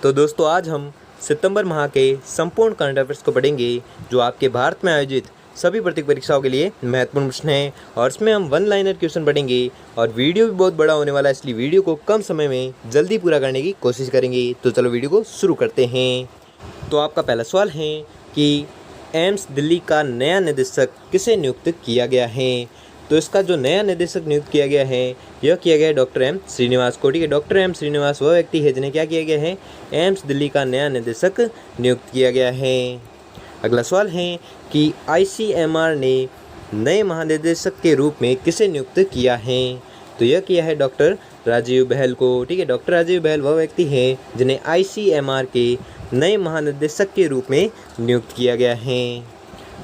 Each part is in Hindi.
तो दोस्तों आज हम सितंबर माह के संपूर्ण करंट अफेयर्स को पढ़ेंगे जो आपके भारत में आयोजित सभी भर्ती परीक्षाओं के लिए महत्वपूर्ण प्रश्न हैं और इसमें हम वन लाइनर क्वेश्चन पढ़ेंगे और वीडियो भी बहुत बड़ा होने वाला है, इसलिए वीडियो को कम समय में जल्दी पूरा करने की कोशिश करेंगे। तो चलो वीडियो को शुरू करते हैं। तो आपका पहला सवाल है कि एम्स दिल्ली का नया निदेशक किसे नियुक्त किया गया है। तो इसका जो नया निदेशक नियुक्त किया गया है यह किया गया है डॉक्टर एम श्रीनिवास को। ठीक है, डॉक्टर एम श्रीनिवास वह व्यक्ति है जिन्हें क्या किया गया है, एम्स दिल्ली का नया निदेशक नियुक्त किया गया है। अगला सवाल है कि आईसीएमआर ने नए महानिदेशक के रूप में किसे नियुक्त किया है। तो यह किया है डॉक्टर राजीव बहल को। ठीक है, डॉक्टर राजीव बहल वह व्यक्ति है जिन्हें आईसीएमआर के नए महानिदेशक के रूप में नियुक्त किया गया है।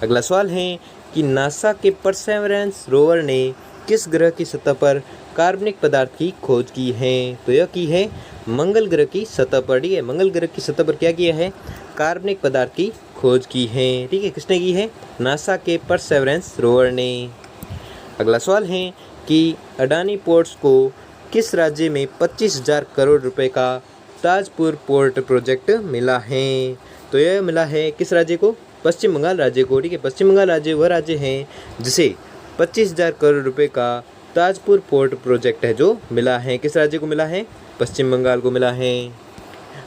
अगला सवाल है कि नासा के परसेवरेंस रोवर ने किस ग्रह की सतह पर कार्बनिक पदार्थ की खोज की है। तो यह की है मंगल ग्रह की सतह पर। ठीक है, मंगल ग्रह की सतह पर क्या किया है, कार्बनिक पदार्थ की खोज की है। ठीक है, किसने की है, नासा के परसेवरेंस रोवर ने। अगला सवाल है कि अडानी पोर्ट्स को किस राज्य में 25,000 करोड़ रुपए का ताजपुर पोर्ट प्रोजेक्ट मिला है। तो यह मिला है किस राज्य को, पश्चिम बंगाल राज्य को। ठीक है, पश्चिम बंगाल राज्य वह राज्य है जिसे 25,000 करोड़ रुपए का ताजपुर पोर्ट प्रोजेक्ट है जो मिला है। किस राज्य को मिला है, पश्चिम बंगाल को मिला है।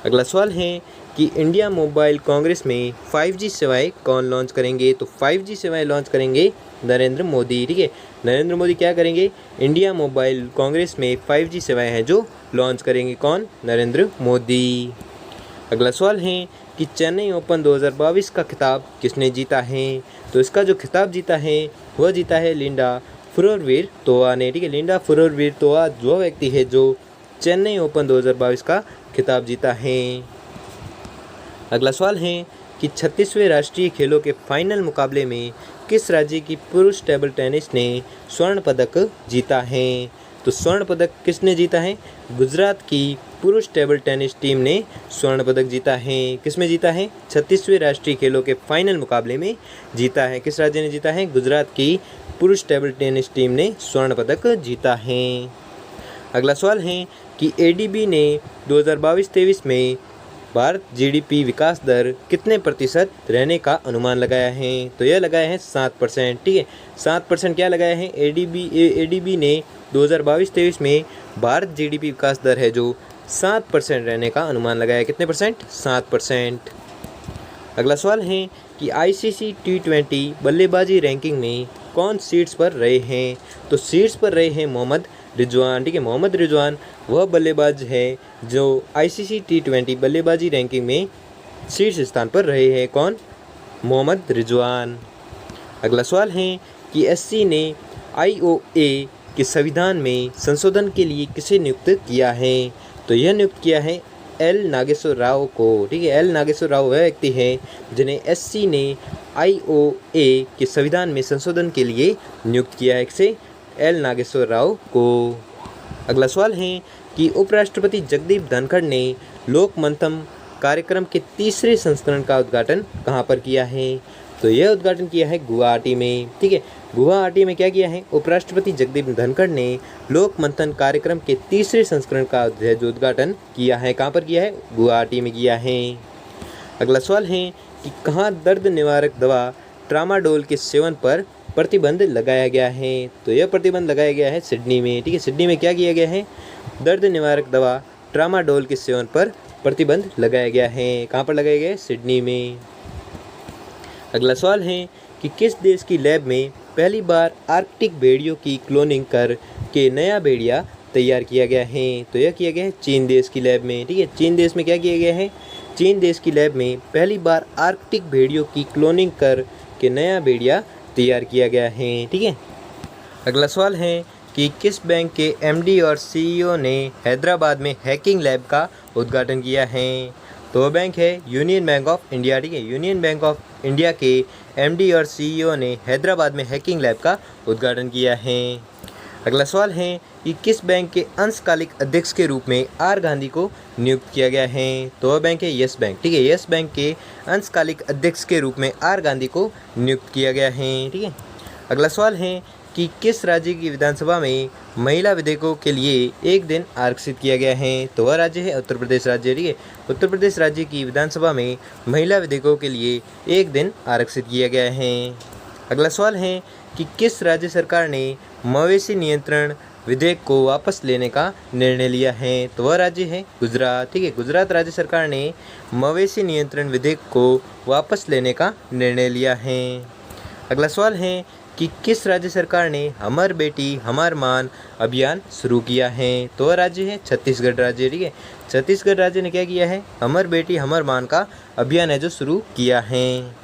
अगला सवाल है कि इंडिया मोबाइल कांग्रेस में 5G सेवाएं कौन लॉन्च करेंगे। तो 5G सेवाएं लॉन्च करेंगे नरेंद्र मोदी। ठीक है, नरेंद्र मोदी क्या करेंगे, इंडिया मोबाइल कांग्रेस में 5G सेवाएं हैं जो लॉन्च करेंगे, कौन, नरेंद्र मोदी। अगला सवाल है कि चेन्नई ओपन 2022 का खिताब किसने जीता है। तो इसका जो खिताब जीता है वह जीता है लिंडा फुरोरवीरतोआ ने। ठीक है, लिंडा फुरोरवीरतोआ जो व्यक्ति है जो चेन्नई ओपन 2022 का खिताब जीता है। अगला सवाल है कि 36वें राष्ट्रीय खेलों के फाइनल मुकाबले में किस राज्य की पुरुष टेबल टेनिस ने स्वर्ण पदक जीता है। तो स्वर्ण पदक किसने जीता है, गुजरात की पुरुष टेबल टेनिस टीम ने स्वर्ण पदक जीता है। किस में जीता है, 36वें राष्ट्रीय खेलों के फाइनल मुकाबले में जीता है। किस राज्य ने जीता है, गुजरात की पुरुष टेबल टेनिस टीम ने स्वर्ण पदक जीता है। अगला सवाल है कि एडीबी ने 2022-23 में भारत जीडीपी विकास दर कितने प्रतिशत रहने का अनुमान लगाया है। तो यह लगाया है 7%। ठीक है, 7% क्या लगाया है, एडीबी ने 2022-23 में भारत जीडीपी विकास दर है जो 7% रहने का अनुमान लगाया। कितने परसेंट, 7%। अगला सवाल है कि आईसीसी T20 बल्लेबाजी रैंकिंग में कौन सीट्स पर रहे हैं। तो सीट्स पर रहे हैं मोहम्मद रिजवान। ठीक है, मोहम्मद रिजवान वह बल्लेबाज है जो आईसीसी T20 बल्लेबाजी रैंकिंग में शीर्ष स्थान पर रहे हैं, कौन, मोहम्मद रिजवान। अगला सवाल है कि एससी ने आईओए के संविधान में संशोधन के लिए किसे नियुक्त किया है। तो यह नियुक्त किया है एल नागेश्वर राव को। ठीक है, एल नागेश्वर राव वह व्यक्ति है जिन्हें एससी ने आईओए के संविधान में संशोधन के लिए नियुक्त किया है, किसे, एल नागेश्वर राव को। अगला सवाल है कि उपराष्ट्रपति जगदीप धनखड़ ने लोक मंथन कार्यक्रम के तीसरे संस्करण का उद्घाटन कहाँ पर किया है। तो यह उद्घाटन किया है गुवाहाटी में। ठीक है, गुवाहाटी में क्या किया है, उपराष्ट्रपति जगदीप धनखड़ ने लोक मंथन कार्यक्रम के तीसरे संस्करण का जो उद्घाटन किया है, कहाँ पर किया है, गुवाहाटी में किया है। अगला सवाल है कि कहाँ दर्द निवारक दवा ट्रामाडोल के सेवन पर प्रतिबंध लगाया गया है। तो यह प्रतिबंध लगाया गया है सिडनी में। ठीक है, सिडनी में क्या किया गया है, दर्द निवारक दवा ट्रामाडोल के सेवन पर प्रतिबंध लगाया गया है। कहाँ पर लगाया गया है, सिडनी में। अगला सवाल है कि किस देश की लैब में पहली बार आर्कटिक भेड़ियों की क्लोनिंग कर के नया भेड़िया तैयार किया गया है। तो यह किया गया है चीन देश की लैब में। ठीक है, चीन देश में क्या किया गया है, चीन देश की लैब में पहली बार आर्कटिक भेड़ियों की क्लोनिंग कर के नया भेड़िया तैयार किया गया है। ठीक है, अगला सवाल है कि किस बैंक के एमडी और सीईओ ने हैदराबाद में हैकिंग लैब का उद्घाटन किया है। तो वह बैंक है यूनियन बैंक ऑफ इंडिया। ठीक है, यूनियन बैंक ऑफ इंडिया के एमडी और सीईओ ने हैदराबाद में हैकिंग लैब का उद्घाटन किया है। अगला सवाल है कि किस बैंक के अंशकालिक अध्यक्ष के रूप में आर गांधी को नियुक्त किया गया है। तो वह बैंक है यस बैंक। ठीक है, यस बैंक के अंशकालिक अध्यक्ष के रूप में आर गांधी को नियुक्त किया गया है। ठीक है, अगला सवाल है कि किस राज्य की विधानसभा में महिला विधेयकों के लिए एक दिन आरक्षित किया गया है? तो वह राज्य है उत्तर प्रदेश राज्य। ठीक है, उत्तर प्रदेश राज्य की विधानसभा में महिला विधेयकों के लिए एक दिन आरक्षित किया गया है। अगला सवाल है कि किस राज्य सरकार ने मवेशी नियंत्रण विधेयक को वापस लेने का निर्णय लिया है? तो वह राज्य है गुजरात। ठीक है, गुजरात राज्य सरकार ने मवेशी नियंत्रण विधेयक को वापस लेने का निर्णय लिया है। अगला सवाल है कि किस राज्य सरकार ने हमर बेटी हमर मान अभियान शुरू किया है? तो वह राज्य है छत्तीसगढ़ राज्य। ठीक है, छत्तीसगढ़ राज्य ने क्या किया है? हमर बेटी हमर मान का अभियान है जो शुरू किया है।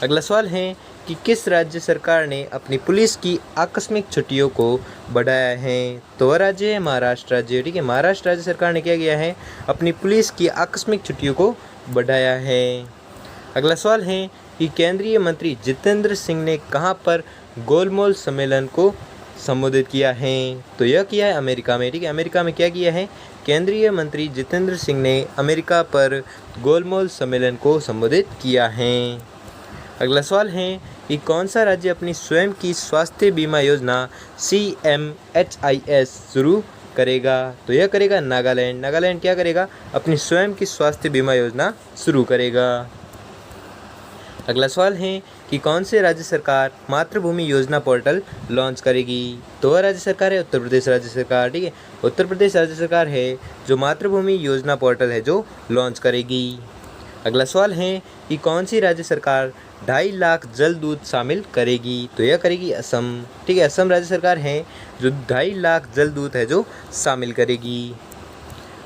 अगला सवाल है कि किस राज्य सरकार ने अपनी पुलिस की आकस्मिक छुट्टियों को बढ़ाया है? तो वह राज्य है महाराष्ट्र राज्य। ठीक है, महाराष्ट्र राज्य सरकार ने क्या किया है? अपनी पुलिस की आकस्मिक छुट्टियों को बढ़ाया है। अगला सवाल है कि केंद्रीय मंत्री जितेंद्र सिंह ने कहां पर गोलमेज सम्मेलन को संबोधित किया है? तो यह किया है अमेरिका में। ठीक है, अमेरिका में क्या किया है? केंद्रीय मंत्री जितेंद्र सिंह ने अमेरिका पर गोलमेज सम्मेलन को संबोधित किया है। अगला सवाल है कि कौन सा राज्य अपनी स्वयं की स्वास्थ्य बीमा योजना CMHIS शुरू करेगा? तो यह करेगा नागालैंड। नागालैंड क्या करेगा? अपनी स्वयं की स्वास्थ्य बीमा योजना शुरू करेगा। अगला सवाल है कि कौन से राज्य सरकार मातृभूमि योजना पोर्टल लॉन्च करेगी? तो वह राज्य सरकार है उत्तर प्रदेश राज्य सरकार। ठीक है, उत्तर प्रदेश राज्य सरकार है जो मातृभूमि योजना पोर्टल है जो लॉन्च करेगी। अगला सवाल है कि कौन सी राज्य सरकार 2.5 लाख जल दूत शामिल करेगी? तो यह करेगी असम। ठीक है, असम राज्य सरकार है जो 2.5 लाख जल दूत है जो शामिल करेगी।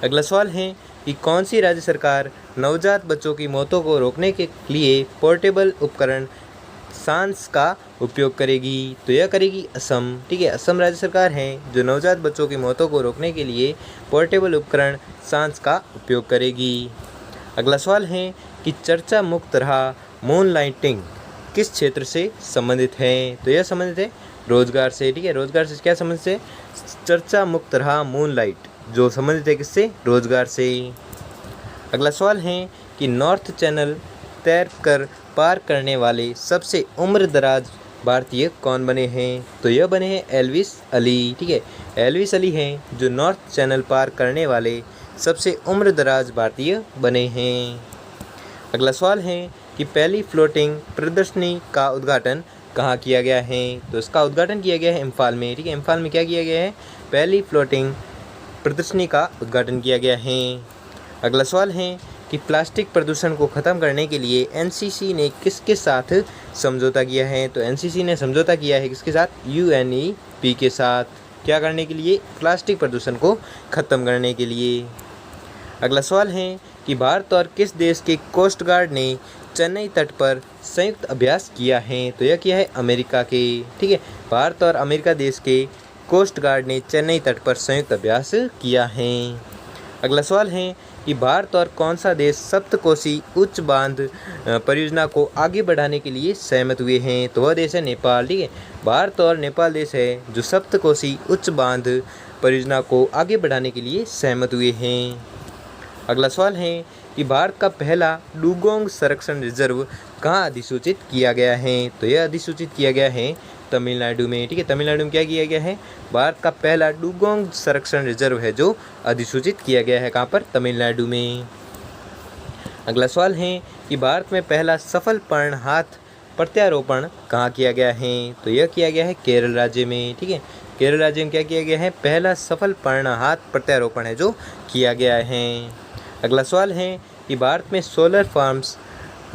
अगला सवाल है कि कौन सी राज्य सरकार नवजात बच्चों की मौतों को रोकने के लिए पोर्टेबल उपकरण सांस का उपयोग करेगी? तो यह करेगी असम। ठीक है, असम राज्य सरकार है जो नवजात बच्चों की मौतों को रोकने के लिए पोर्टेबल उपकरण सांस का उपयोग करेगी। अगला सवाल है कि चर्चा मुक्त रहा मून लाइटिंग किस क्षेत्र से संबंधित है? तो यह संबंधित है रोजगार से। ठीक है, रोजगार से क्या संबंधित है? चर्चा मुक्त रहा मून लाइट जो संबंधित है किससे? रोजगार से। अगला सवाल है कि नॉर्थ चैनल तैर कर पार करने वाले सबसे उम्रदराज भारतीय कौन बने हैं? तो यह बने हैं एल्विस अली। ठीक है, एल्विस अली हैं जो नॉर्थ चैनल पार करने वाले सबसे उम्रदराज भारतीय बने हैं। अगला सवाल है कि पहली फ्लोटिंग प्रदर्शनी का उद्घाटन कहाँ किया गया है? तो इसका उद्घाटन किया गया है इम्फाल में। ठीक है, इम्फाल में क्या किया गया है? पहली फ्लोटिंग प्रदर्शनी का उद्घाटन किया गया है। अगला सवाल है कि प्लास्टिक प्रदूषण को ख़त्म करने के लिए NCC ने किसके साथ समझौता किया है? तो NCC ने समझौता किया है किसके साथ? UNEP के साथ। क्या करने के लिए? प्लास्टिक प्रदूषण को ख़त्म करने के लिए। अगला सवाल है कि भारत और किस देश के कोस्ट गार्ड ने चेन्नई तट पर संयुक्त अभ्यास किया है? तो यह किया है अमेरिका के। ठीक है, भारत और अमेरिका देश के कोस्ट गार्ड ने चेन्नई तट पर संयुक्त अभ्यास किया है। अगला सवाल है कि भारत और कौन सा देश सप्तकोशी उच्च बांध परियोजना को आगे बढ़ाने के लिए सहमत हुए हैं? तो वह देश है नेपाल। ठीक है, भारत और नेपाल देश है जो सप्तकोशी उच्च बांध परियोजना को आगे बढ़ाने के लिए सहमत हुए हैं। अगला सवाल है कि भारत का पहला डुगोंग संरक्षण रिजर्व कहाँ अधिसूचित किया गया है? तो यह अधिसूचित किया गया है तमिलनाडु में। ठीक है, तमिलनाडु में क्या किया गया है? भारत का पहला डुगोंग संरक्षण रिजर्व है जो अधिसूचित किया गया है कहाँ पर? तमिलनाडु में। अगला सवाल है कि भारत में पहला सफल पर्ण हाथ प्रत्यारोपण कहाँ किया गया है? तो यह किया गया है केरल राज्य में। ठीक है, केरल राज्य में क्या किया गया है? पहला सफल पर्ण हाथ प्रत्यारोपण है जो किया गया है। अगला सवाल है कि भारत में सोलर फार्म्स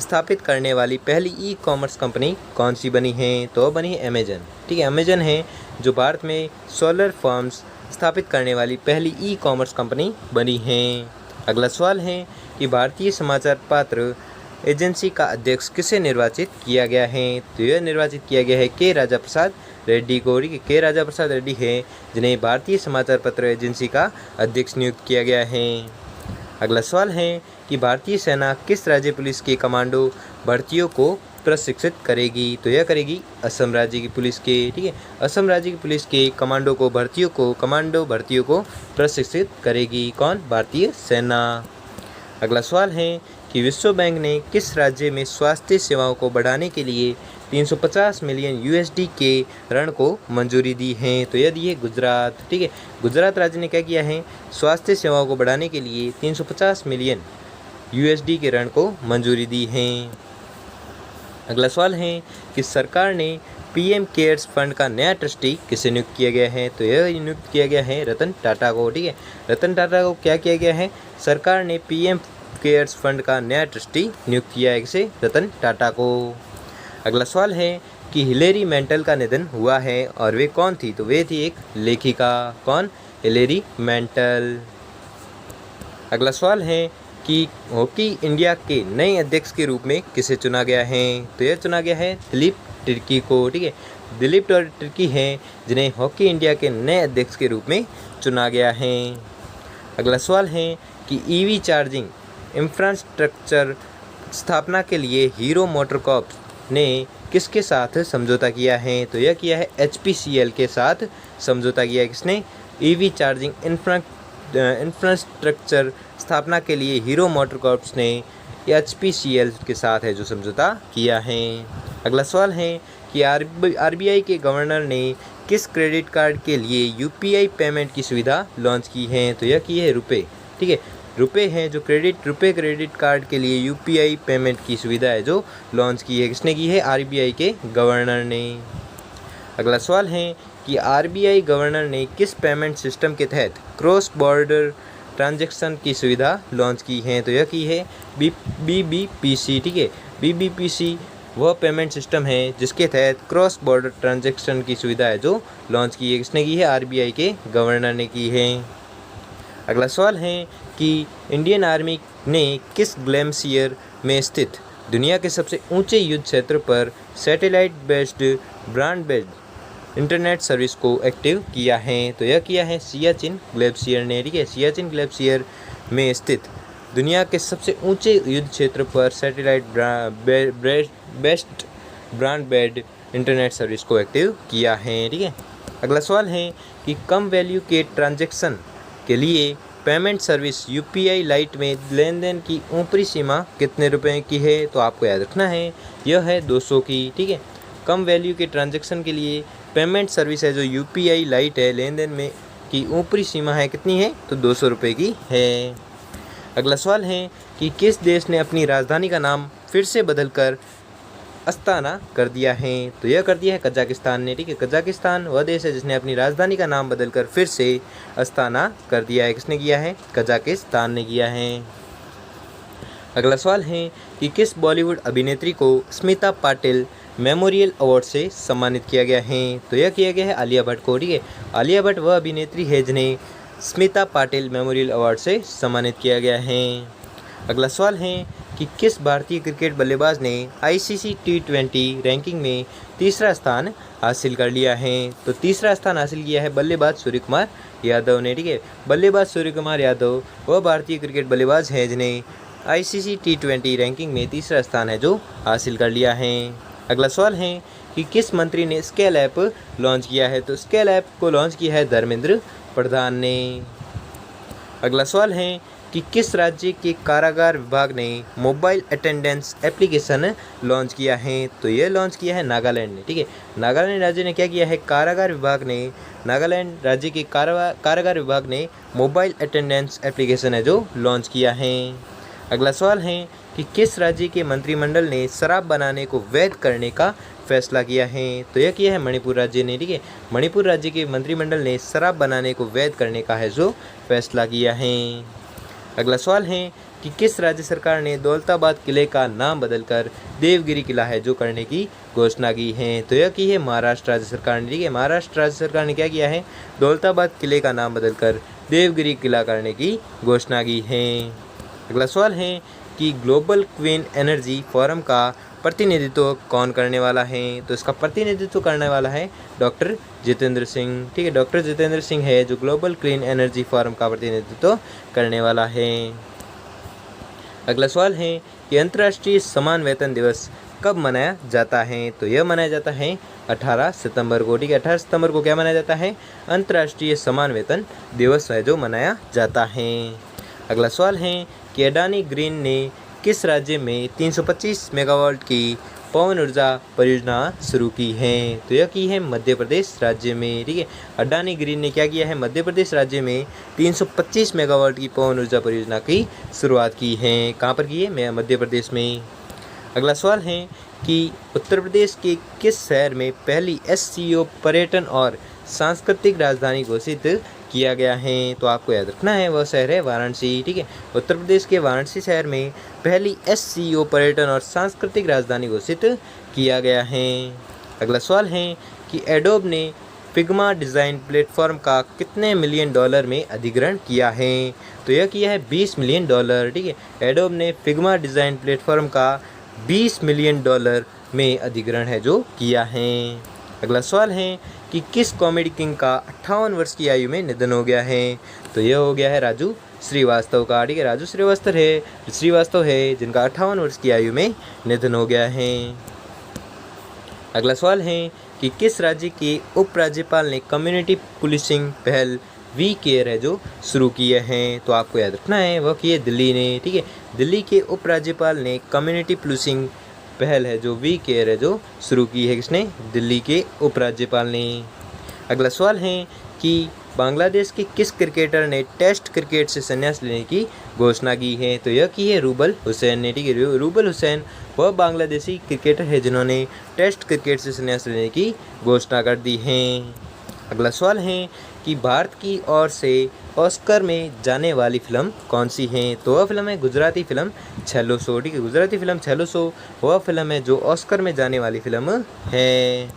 स्थापित करने वाली पहली ई-कॉमर्स कंपनी कौन सी बनी है? तो बनी है अमेजन। ठीक है, अमेजन है जो भारत में सोलर फार्म्स स्थापित करने वाली पहली ई-कॉमर्स कंपनी बनी है। अगला सवाल है कि भारतीय समाचार पत्र एजेंसी का अध्यक्ष किसे निर्वाचित किया गया है? तो यह निर्वाचित किया गया है के राजा प्रसाद रेड्डी को। के राजा प्रसाद रेड्डी है जिन्हें भारतीय समाचार पत्र एजेंसी का अध्यक्ष नियुक्त किया गया है। अगला सवाल है कि भारतीय सेना किस राज्य पुलिस के कमांडो भर्तियों को प्रशिक्षित करेगी? तो यह करेगी असम राज्य की पुलिस के। ठीक है, असम राज्य की पुलिस के कमांडो भर्तियों को प्रशिक्षित करेगी कौन? भारतीय सेना। अगला सवाल है कि विश्व बैंक ने किस राज्य में स्वास्थ्य सेवाओं को बढ़ाने के लिए 350 मिलियन यूएसडी के ऋण को मंजूरी दी है। तो यह दी है गुजरात, ठीक है। गुजरात राज्य ने क्या किया है, स्वास्थ्य सेवाओं को बढ़ाने के लिए 350 मिलियन यूएसडी के ऋण को मंजूरी दी है। अगला सवाल है कि सरकार ने पीएम केयर्स फंड का नया ट्रस्टी किसे नियुक्त किया गया है। तो यह नियुक्त किया गया है रतन टाटा को, ठीक है। रतन टाटा को क्या किया गया है, सरकार ने पीएम केयर्स फंड का नया ट्रस्टी नियुक्त किया है, किसे, रतन टाटा को। अगला सवाल है कि हिलेरी मेंटल का निधन हुआ है और वे कौन थी। तो वे थी एक लेखिका, कौन, हिलेरी मेंटल। अगला सवाल है कि हॉकी इंडिया के नए अध्यक्ष के रूप में किसे चुना गया है। तो यह चुना गया है दिलीप तिर्की को, ठीक है। दिलीप तिर्की हैं जिन्हें हॉकी इंडिया के नए अध्यक्ष के रूप में चुना गया है। अगला सवाल है कि ईवी चार्जिंग इंफ्रास्ट्रक्चर स्थापना के लिए हीरो मोटरकॉर्प ने किसके साथ समझौता किया है। तो यह किया है HPCL के साथ समझौता किया है। किसने, ईवी चार्जिंग इंफ्रास्ट्रक्चर स्थापना के लिए हीरो मोटरकॉर्प ने HPCL के साथ है जो समझौता किया है। अगला सवाल है कि RBI के गवर्नर ने किस क्रेडिट कार्ड के लिए UPI पेमेंट की सुविधा लॉन्च की है। तो यह की है रुपे, ठीक है। रुपे हैं जो रुपे क्रेडिट कार्ड के लिए UPI पेमेंट की सुविधा है जो लॉन्च की है। किसने की है, RBI के गवर्नर ने। अगला सवाल है कि RBI गवर्नर ने किस पेमेंट सिस्टम के तहत क्रॉस बॉर्डर ट्रांजैक्शन की सुविधा लॉन्च की है। तो यह की है BBPC, ठीक है। BBPC वह पेमेंट सिस्टम है जिसके तहत क्रॉस बॉर्डर ट्रांजैक्शन की सुविधा है जो लॉन्च की है। किसने की है, RBI के गवर्नर ने की है। अगला सवाल है कि इंडियन आर्मी ने किस ग्लेशियर में स्थित दुनिया के सबसे ऊंचे युद्ध क्षेत्र पर satellite based broadband internet service को एक्टिव किया है। तो यह किया है सियाचिन ग्लेशियर ने, ठीक है। सियाचिन ग्लेशियर में स्थित दुनिया के सबसे ऊंचे युद्ध क्षेत्र पर satellite based broadband internet service को एक्टिव किया है, ठीक है। अगला सवाल है कि कम वैल्यू के ट्रांजैक्शन के लिए पेमेंट सर्विस UPI लाइट में लेन देन की ऊपरी सीमा कितने रुपए की है। तो आपको याद रखना है यह है 200 की, ठीक है। कम वैल्यू के ट्रांजैक्शन के लिए पेमेंट सर्विस है जो UPI लाइट है, लेन देन में की ऊपरी सीमा है कितनी है, तो 200 रुपये की है। अगला सवाल है कि किस देश ने अपनी राजधानी का नाम फिर से बदलकर अस्ताना कर दिया है। तो यह कर दिया है कजाकिस्तान ने, ठीक है। कजाकिस्तान वह देश है जिसने अपनी राजधानी का नाम बदलकर फिर से अस्ताना कर दिया है। किसने किया है, कजाकिस्तान ने किया है। अगला सवाल है कि किस बॉलीवुड अभिनेत्री को स्मिता पाटिल मेमोरियल अवार्ड से सम्मानित किया गया है। तो यह किया गया है आलिया भट्ट को, ठीक है। आलिया भट्ट वह अभिनेत्री है जिन्हें स्मिता पाटिल मेमोरियल अवार्ड से सम्मानित किया गया है। अगला सवाल है कि किस भारतीय क्रिकेट बल्लेबाज ने ICC T20 रैंकिंग में तीसरा स्थान हासिल कर लिया है। तो तीसरा स्थान हासिल किया है बल्लेबाज सूर्य कुमार यादव ने, ठीक है। बल्लेबाज सूर्य कुमार यादव वह भारतीय क्रिकेट बल्लेबाज है जिन्हें ICC T20 रैंकिंग में तीसरा स्थान है जो हासिल कर लिया है। अगला सवाल है कि किस मंत्री ने स्केल ऐप लॉन्च किया है। तो स्केल ऐप को लॉन्च किया है धर्मेंद्र प्रधान ने। अगला सवाल है कि किस राज्य के कारागार विभाग ने मोबाइल अटेंडेंस एप्लीकेशन लॉन्च किया है। तो यह लॉन्च किया है नागालैंड ने, ठीक है। नागालैंड राज्य ने क्या किया है, कारागार विभाग ने, नागालैंड राज्य के कारागार विभाग ने मोबाइल अटेंडेंस एप्लीकेशन है जो लॉन्च किया है। अगला सवाल है कि किस राज्य के मंत्रिमंडल ने शराब बनाने को वैध करने का फैसला किया है। तो यह किया है मणिपुर राज्य ने, ठीक है। मणिपुर राज्य के मंत्रिमंडल ने शराब बनाने को वैध करने का है जो फैसला किया है। अगला सवाल है कि किस राज्य सरकार ने दौलताबाद किले का नाम बदलकर देवगिरी किला है जो करने की घोषणा की है। तो यह की है महाराष्ट्र राज्य सरकार ने, ठीक है। महाराष्ट्र राज्य सरकार ने क्या किया है, दौलताबाद किले का नाम बदलकर देवगिरी किला करने की घोषणा की है। अगला सवाल है कि ग्लोबल क्लीन एनर्जी फोरम का प्रतिनिधित्व कौन करने वाला है। तो इसका प्रतिनिधित्व करने वाला है डॉक्टर जितेंद्र सिंह, ठीक है। डॉक्टर जितेंद्र सिंह है जो ग्लोबल क्लीन एनर्जी फोरम का प्रतिनिधित्व करने वाला है। अगला सवाल है कि अंतर्राष्ट्रीय समान वेतन दिवस कब मनाया जाता है। तो यह मनाया जाता है 18 सितंबर को, ठीक है। 18 सितंबर को क्या मनाया जाता है, अंतर्राष्ट्रीय समान वेतन दिवस है जो मनाया जाता है। अगला सवाल है कि अडानी ग्रीन ने किस राज्य में 325 मेगावाट की पवन ऊर्जा परियोजना शुरू की है? तो यह की है मध्य प्रदेश राज्य में, ठीक है। अडानी ग्रीन ने क्या किया है? मध्य प्रदेश राज्य में 325 मेगावाट की पवन ऊर्जा परियोजना की शुरुआत की है। कहाँ पर की है? मध्य प्रदेश में। अगला सवाल है कि उत्तर प्रदेश के किस शहर में पहली SCO पर्यटन और सांस्कृतिक राजधानी घोषित किया गया है? तो आपको याद रखना है वह शहर है वाराणसी, ठीक है। उत्तर प्रदेश के वाराणसी शहर में पहली SCO पर्यटन और सांस्कृतिक राजधानी घोषित किया गया है। अगला सवाल है कि एडोब ने फिग्मा डिज़ाइन प्लेटफॉर्म का कितने $मिलियन में अधिग्रहण किया है? तो यह किया है $20 मिलियन, ठीक है। एडोब ने फिग्मा डिज़ाइन प्लेटफॉर्म का $20 मिलियन में अधिग्रहण है जो किया है। अगला सवाल है कि किस कॉमेडी किंग का 58 वर्ष की आयु में निधन हो गया है? तो यह हो गया है राजू श्रीवास्तव का, ठीक है। राजू श्रीवास्तव है जिनका 58 वर्ष की आयु में निधन हो गया है। अगला सवाल है कि किस राज्य के उपराज्यपाल ने कम्युनिटी पुलिसिंग पहल वी केयर है जो शुरू किए हैं? तो आपको याद रखना है वह की है दिल्ली ने, ठीक है। दिल्ली के उपराज्यपाल ने कम्युनिटी पुलिसिंग पहल है जो वी केयर है जो शुरू की है। किसने? दिल्ली के उपराज्यपाल ने। अगला सवाल है कि बांग्लादेश के किस क्रिकेटर ने टेस्ट क्रिकेट से संन्यास लेने की घोषणा की है? तो यह की है रूबल हुसैन ने, ठीक है। रूबल हुसैन वह बांग्लादेशी क्रिकेटर है जिन्होंने टेस्ट क्रिकेट से संन्यास लेने की घोषणा कर दी है। अगला सवाल है कि भारत की ओर से ऑस्कर में जाने वाली फिल्म कौन सी है? तो वह फिल्म है गुजराती फिल्म छेल्लो सौ, ठीक है। गुजराती फिल्म छेल्लो सौ वह फिल्म है जो ऑस्कर में जाने वाली फिल्म है।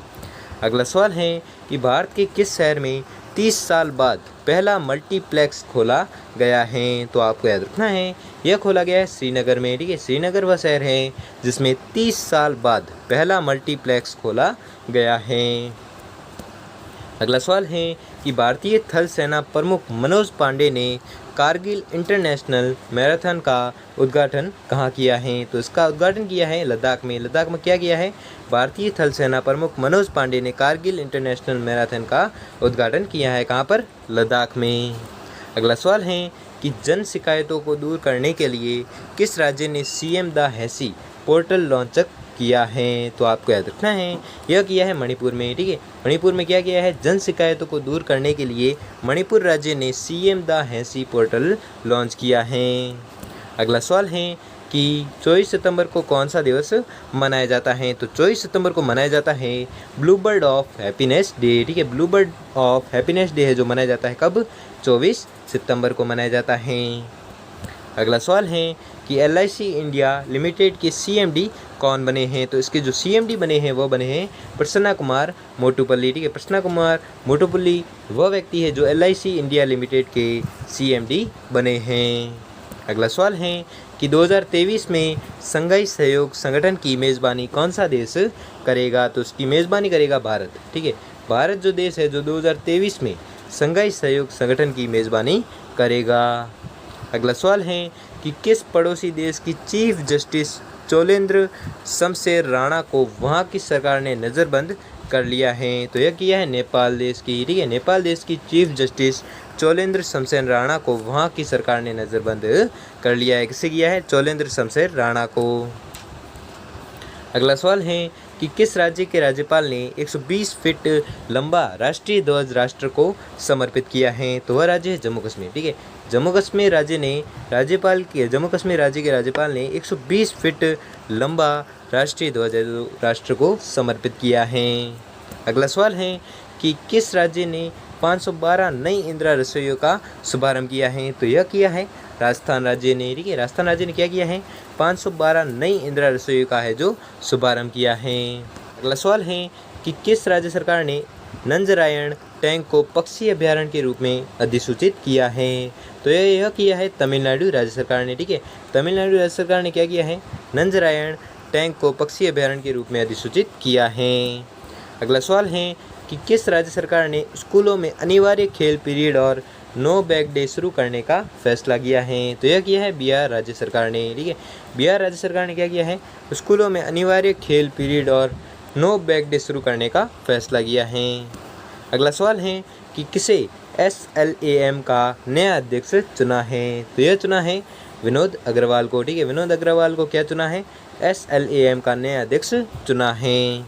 अगला सवाल है कि भारत के किस शहर में 30 साल बाद पहला मल्टीप्लेक्स खोला गया है? तो आपको याद रखना है यह खोला गया है श्रीनगर में, ठीक है। श्रीनगर वह शहर है जिसमें 30 साल बाद पहला मल्टीप्लेक्स खोला गया है। अगला सवाल है कि भारतीय थल सेना प्रमुख मनोज पांडे ने कारगिल इंटरनेशनल मैराथन का उद्घाटन कहाँ किया है? तो इसका उद्घाटन किया है लद्दाख में। लद्दाख में क्या किया है? भारतीय थल सेना प्रमुख मनोज पांडे ने कारगिल इंटरनेशनल मैराथन का उद्घाटन किया है। कहाँ पर? लद्दाख में। अगला सवाल है कि जन शिकायतों को दूर करने के लिए किस राज्य ने CM द हैसी पोर्टल लॉन्च किया है? तो आपको याद रखना है यह किया है मणिपुर में, ठीक है। मणिपुर में क्या किया है? जन शिकायतों को दूर करने के लिए मणिपुर राज्य ने CM द हैसी पोर्टल लॉन्च किया है। अगला सवाल है कि 24 सितंबर को कौन सा दिवस मनाया जाता है? तो 24 सितंबर को मनाया जाता है blue bird of happiness day, ठीक है। Blue bird of happiness day है जो मनाया जाता है कब? 24 सितंबर को मनाया जाता है। अगला सवाल है कि LIC इंडिया लिमिटेड के CMD कौन बने हैं? तो इसके जो CMD बने हैं वो बने हैं प्रसन्ना कुमार मोटुपल्ली, ठीक है। प्रसन्ना कुमार मोटुपल्ली वह व्यक्ति है जो LIC इंडिया लिमिटेड के CMD बने हैं। अगला सवाल है कि 2023 में शंघाई सहयोग संगठन की मेज़बानी कौन सा देश करेगा? तो उसकी मेज़बानी करेगा भारत, ठीक है। भारत जो देश है जो 2023 में शंघाई सहयोग संगठन की मेज़बानी करेगा। अगला सवाल है कि किस पड़ोसी देश की चीफ जस्टिस चोलेंद्र शमशेर राणा को वहां की सरकार ने नज़रबंद कर लिया है? तो यह किया है नेपाल देश की, ठीक है। नेपाल देश की चीफ जस्टिस चोलेंद्र शमशेर राणा को वहां की सरकार ने नज़रबंद कर लिया है। किसे किया है? चोलेंद्र शमशेर राणा को। अगला सवाल है कि किस राज्य के राज्यपाल ने 120 फीट लंबा राष्ट्रीय ध्वज राष्ट्र को समर्पित किया है? तो वह राज्य है जम्मू कश्मीर, ठीक है। जम्मू कश्मीर राज्य के राज्यपाल ने 120 फीट लंबा राष्ट्रीय ध्वज राष्ट्र को समर्पित किया है। अगला सवाल है कि किस राज्य ने 512 नई इंदिरा रसोइयों का शुभारंभ किया है? तो यह किया है राजस्थान राज्य ने, ठीक है। राजस्थान राज्य ने क्या किया है? 512 नई इंदिरा रसोइयों का है जो शुभारंभ किया है। अगला सवाल है कि किस राज्य सरकार ने नंजरायण टैंक को पक्षी अभ्यारण्य के रूप में अधिसूचित किया है? तो यह किया है तमिलनाडु राज्य सरकार ने, ठीक है। तमिलनाडु राज्य सरकार ने क्या किया है? नंजरायण टैंक को पक्षी अभ्यारण्य के रूप में अधिसूचित किया है। अगला सवाल है कि किस राज्य सरकार ने स्कूलों में अनिवार्य खेल पीरियड और नो बैग डे शुरू करने का फैसला किया है? तो यह किया है बिहार राज्य सरकार ने, ठीक है। बिहार राज्य सरकार ने क्या किया है? स्कूलों में अनिवार्य खेल पीरियड और नो बैग डे शुरू करने का फैसला किया है। अगला सवाल है कि किसे SLAM का नया अध्यक्ष चुना है? तो यह चुना है विनोद अग्रवाल को। ठीक है, विनोद अग्रवाल को क्या चुना है? SLAM का नया अध्यक्ष चुना है।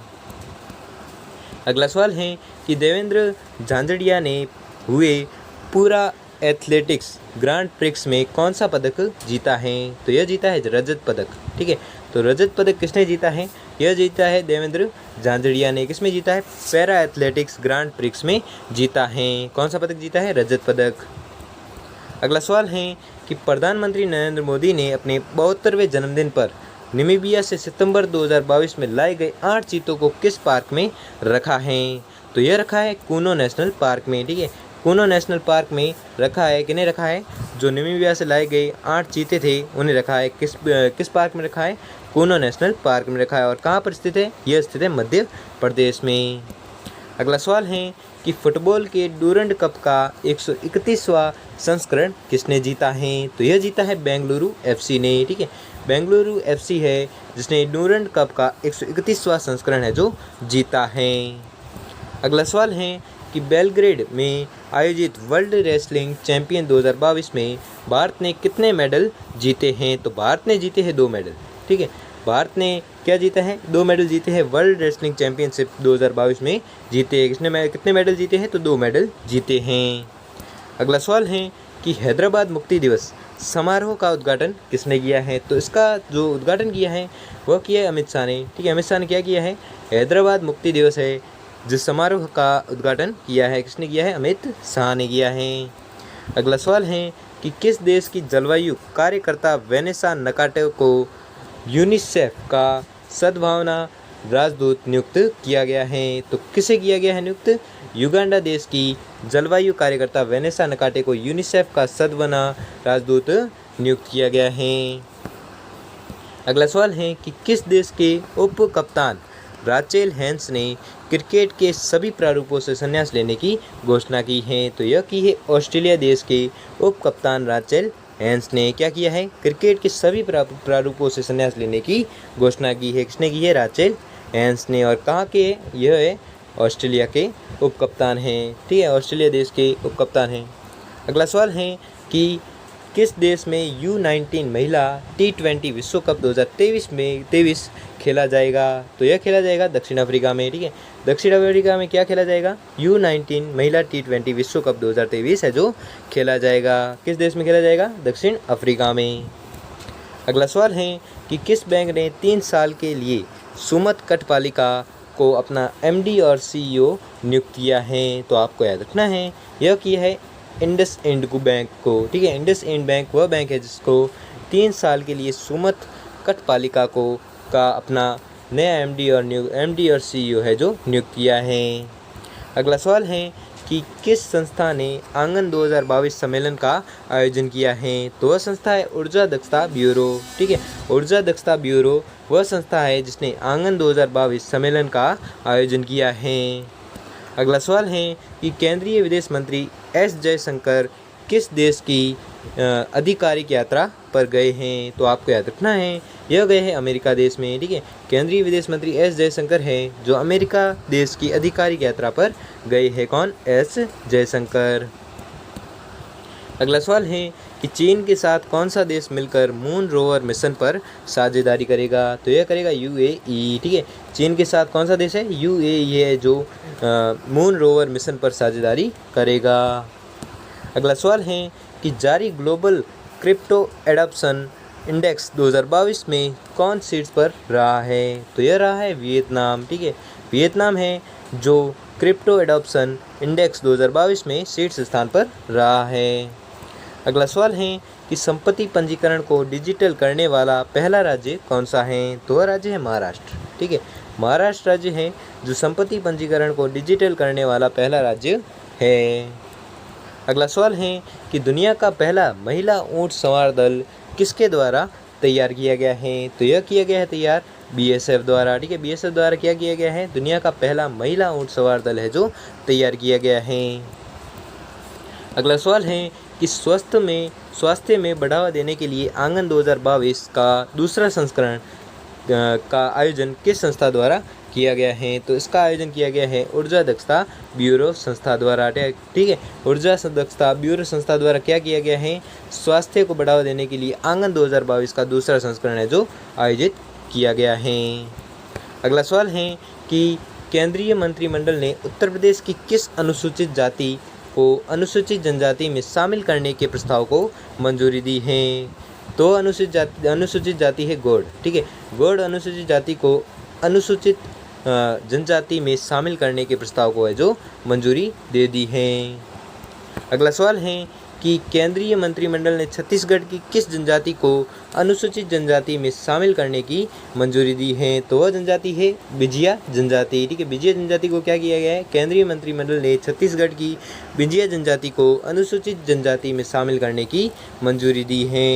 अगला सवाल है कि देवेंद्र झांझड़िया ने हुए पूरा एथलेटिक्स ग्रांड प्रिक्स में कौन सा पदक जीता है? तो यह जीता है रजत पदक। ठीक है, तो रजत पदक किसने जीता है? यह जीता है देवेंद्र झांझड़िया ने। किसमें जीता है? पैरा एथलेटिक्स ग्रांड प्रिक्स में जीता है। कौन सा पदक जीता है? रजत पदक। अगला सवाल है कि प्रधानमंत्री नरेंद्र मोदी ने अपने 72वें जन्मदिन पर नामीबिया से सितंबर 2022 में लाए गए 8 चीतों को किस पार्क में रखा है? तो यह रखा है कूनो नेशनल पार्क में। ठीक है, कूनो नेशनल पार्क में रखा है। किन्हें रखा है? जो नामीबिया से लाए गए 8 चीते थे उन्हें रखा है। किस पार्क में रखा है? कूनो नेशनल पार्क में रखा है। और कहाँ पर स्थित है? यह स्थित है मध्य प्रदेश में। अगला सवाल है कि फुटबॉल के डूरंड कप का 131वां संस्करण किसने जीता है? तो यह जीता है बेंगलुरु FC ने। ठीक है, बेंगलुरु FC है जिसने डूरंड कप का 131वां संस्करण है जो जीता है। अगला सवाल है कि बेलग्रेड में आयोजित वर्ल्ड रेसलिंग चैंपियन 2022 में भारत ने कितने मेडल जीते हैं? तो भारत ने जीते हैं 2 मेडल। ठीक है, भारत ने क्या जीता है? 2 मेडल जीते हैं। वर्ल्ड रेसलिंग चैंपियनशिप 2022 में जीते। कितने मेडल जीते हैं? तो 2 मेडल जीते हैं। अगला सवाल है कि हैदराबाद मुक्ति दिवस समारोह का उद्घाटन किसने किया है? तो इसका जो उद्घाटन किया है वह किया है अमित शाह ने। ठीक है, अमित शाह ने क्या किया है? हैदराबाद मुक्ति दिवस है जिस समारोह का उद्घाटन किया है, किसने किया है? अमित शाह ने किया है। अगला सवाल है कि किस देश की जलवायु कार्यकर्ता वेनेसा नकाटे को यूनिसेफ का सद्भावना राजदूत नियुक्त किया गया है? तो किसे किया गया है नियुक्त? युगांडा देश की जलवायु कार्यकर्ता वेनेसा नकाटे को यूनिसेफ का सद्भावना राजदूत नियुक्त किया गया है। अगला सवाल है कि किस देश के उप कप्तान राचेल हेंस ने क्रिकेट के सभी प्रारूपों से संन्यास लेने की घोषणा की है? तो यह की है ऑस्ट्रेलिया देश के उप कप्तान राचेल हेंस ने। क्या किया है? क्रिकेट के सभी प्रारूपों से संन्यास लेने की घोषणा की है। किसने की है? राचेल हेंस ने। और कहाँ के? यह है ऑस्ट्रेलिया के उप कप्तान हैं। ठीक है, ऑस्ट्रेलिया देश के उप कप्तान हैं। अगला सवाल है कि किस देश में U19 महिला T20 विश्व कप 2023 खेला जाएगा? तो यह खेला जाएगा दक्षिण अफ्रीका में। ठीक है, दक्षिण अफ्रीका में क्या खेला जाएगा? U19 महिला T20 विश्व कप 2023 है जो खेला जाएगा। किस देश में खेला जाएगा? दक्षिण अफ्रीका में। अगला सवाल है कि किस बैंक ने 3 साल के लिए सुमत कठपालिका को अपना MD और CEO नियुक्त किया है? तो आपको याद रखना है यह किया है इंडसइंड बैंक को। ठीक है, इंडसइंड बैंक वह बैंक है जिसको 3 साल के लिए सुमत कठपालिका को का अपना नया MD और CEO है जो नियुक्त किया है। अगला सवाल है कि किस संस्था ने आंगन 2022 सम्मेलन का आयोजन किया है? तो वह संस्था है ऊर्जा दक्षता ब्यूरो। ठीक है, ऊर्जा दक्षता ब्यूरो वह संस्था है जिसने आंगन 2022 सम्मेलन का आयोजन किया है। अगला सवाल है कि केंद्रीय विदेश मंत्री S जयशंकर किस देश की आधिकारिक यात्रा पर गए हैं? तो आपको याद रखना है यह गए हैं अमेरिका देश में। ठीक है, केंद्रीय विदेश मंत्री S जयशंकर है जो अमेरिका देश की आधिकारिक यात्रा पर गए हैं। कौन? S जयशंकर। अगला सवाल है कि चीन के साथ कौन सा देश मिलकर मून रोवर मिशन पर साझेदारी करेगा? तो यह करेगा UAE। ठीक है, चीन के साथ कौन सा देश है? UAE है जो मून रोवर मिशन पर साझेदारी करेगा। अगला सवाल है कि जारी ग्लोबल क्रिप्टो एडॉप्शन इंडेक्स 2022 में कौन शीर्ष पर रहा है? तो यह रहा है वियतनाम। ठीक है, वियतनाम है जो क्रिप्टो एडॉप्शन इंडेक्स 2022 में शीर्ष स्थान पर रहा है। अगला सवाल है कि संपत्ति पंजीकरण को डिजिटल करने वाला पहला राज्य कौन सा है? तो वह राज्य है महाराष्ट्र। ठीक है, महाराष्ट्र राज्य है जो संपत्ति पंजीकरण को डिजिटल करने वाला पहला राज्य है। अगला सवाल है कि दुनिया का पहला महिला ऊंट सवार दल किसके द्वारा तैयार किया गया है? तो यह किया गया है तैयार BSF द्वारा। ठीक है, BSF द्वारा क्या किया गया है? दुनिया का पहला महिला ऊंट सवार दल है जो तैयार किया गया है। अगला सवाल है कि स्वास्थ्य में बढ़ावा देने के लिए आंगन 2022 का दूसरा संस्करण का आयोजन किस संस्था द्वारा किया गया है? तो इसका आयोजन किया गया है ऊर्जा दक्षता ब्यूरो संस्था द्वारा। ठीक है, ऊर्जा दक्षता ब्यूरो संस्था द्वारा क्या किया गया है? स्वास्थ्य को बढ़ावा देने के लिए आंगन 2022 का दूसरा संस्करण है जो आयोजित किया गया है। अगला सवाल है कि केंद्रीय मंत्रिमंडल ने उत्तर प्रदेश की किस अनुसूचित जाति को अनुसूचित जनजाति में शामिल करने के प्रस्ताव को मंजूरी दी है? तो अनुसूचित जाति है गौड़। ठीक है, गौड़ अनुसूचित जाति को अनुसूचित जनजाति में शामिल करने के प्रस्ताव को है जो मंजूरी दे दी है। अगला सवाल है कि केंद्रीय मंत्रिमंडल ने छत्तीसगढ़ की किस जनजाति को अनुसूचित जनजाति में शामिल करने की मंजूरी दी है? तो वह जनजाति है बिजिया जनजाति। ठीक है, बिजिया जनजाति को क्या किया गया है? केंद्रीय मंत्रिमंडल ने छत्तीसगढ़ की बिजिया जनजाति को अनुसूचित जनजाति में शामिल करने की मंजूरी दी है।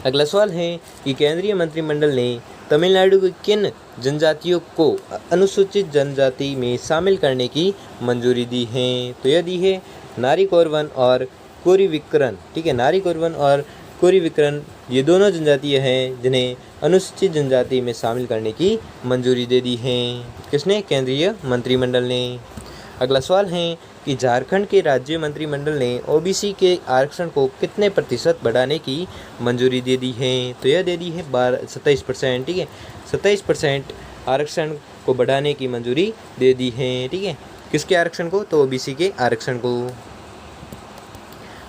अगला सवाल है कि केंद्रीय मंत्रिमंडल ने तमिलनाडु की किन जनजातियों को अनुसूचित जनजाति में शामिल करने की मंजूरी दी है? तो यह दी है नारी कोरवन और कोरीविकरन। ठीक है, नारी कोरवन और कोरीविकरन ये दोनों जनजातियाँ हैं जिन्हें अनुसूचित जनजाति में शामिल करने की मंजूरी दे दी है। किसने? केंद्रीय मंत्रिमंडल ने। अगला सवाल है कि झारखंड के राज्य मंत्रिमंडल ने ओबीसी के आरक्षण को कितने प्रतिशत बढ़ाने की मंजूरी दे दी है? तो यह दे दी है 27%। ठीक है, 27% आरक्षण को बढ़ाने की मंजूरी दे दी है। ठीक है, किसके आरक्षण को? तो ओबीसी के आरक्षण को।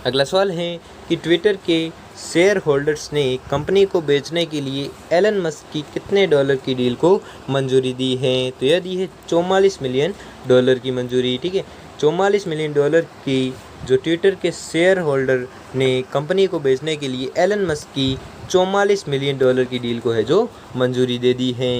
अगला सवाल है कि ट्विटर के शेयर होल्डर्स ने कंपनी को बेचने के लिए एलन मस्क की कितने डॉलर की डील को मंजूरी दी है? तो यह दी है $44 मिलियन की मंजूरी। ठीक है, $44 मिलियन की जो ट्विटर के शेयर होल्डर ने कंपनी को बेचने के लिए एलन मस्क की $44 मिलियन की डील को है जो मंजूरी दे दी है।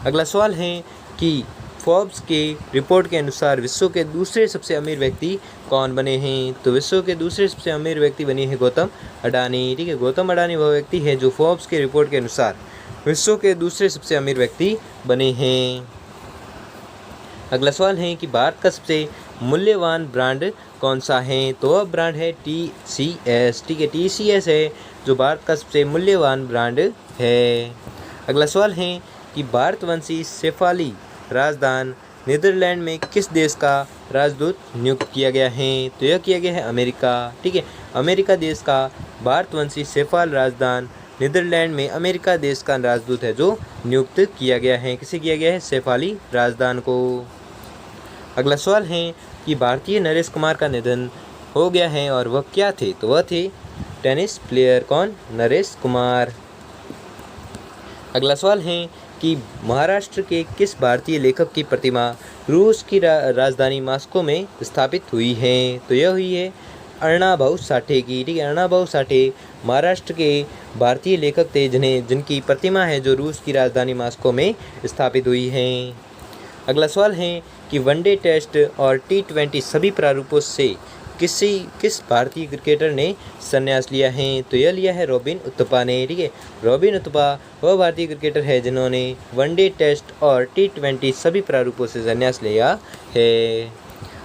अगला सवाल है कि फोर्ब्स के रिपोर्ट के अनुसार विश्व के दूसरे सबसे अमीर व्यक्ति कौन बने हैं? तो विश्व के दूसरे सबसे अमीर व्यक्ति बने हैं गौतम अडानी। ठीक है, गौतम अडानी वह व्यक्ति है जो फोर्ब्स के रिपोर्ट के अनुसार विश्व के दूसरे सबसे अमीर व्यक्ति बने हैं। अगला सवाल है कि भारत का सबसे मूल्यवान ब्रांड कौन सा है? तो वह ब्रांड है TCS। ठीक है, TCS है जो भारत का सबसे मूल्यवान ब्रांड है। अगला सवाल है कि भारतवंशी शेफाली राजदान नीदरलैंड में किस देश का राजदूत नियुक्त किया गया है? तो यह किया गया है अमेरिका। ठीक है, अमेरिका देश का भारतवंशी शेफाल राजदान नीदरलैंड में अमेरिका देश का राजदूत है जो नियुक्त किया गया है। किसे किया गया है? शेफाली राजदान को। अगला सवाल है कि भारतीय नरेश कुमार का निधन हो गया है और वह क्या थे? तो वह थे टेनिस प्लेयर। कौन? नरेश कुमार। अगला सवाल है कि महाराष्ट्र के किस भारतीय लेखक की प्रतिमा रूस की राजधानी मॉस्को में स्थापित हुई है? तो यह हुई है अण्णाभाऊ साठे की। ठीक है, अण्णाभाऊ साठे महाराष्ट्र के भारतीय लेखक थे जिनकी प्रतिमा है जो रूस की राजधानी मॉस्को में स्थापित हुई है। अगला सवाल है कि वनडे, टेस्ट और T20 सभी प्रारूपों से किस भारतीय क्रिकेटर ने संन्यास लिया है? तो यह लिया है रॉबिन उथप्पा ने। ठीक है, रॉबिन उथप्पा वह भारतीय क्रिकेटर है जिन्होंने वनडे, टेस्ट और T20 सभी प्रारूपों से संन्यास लिया है।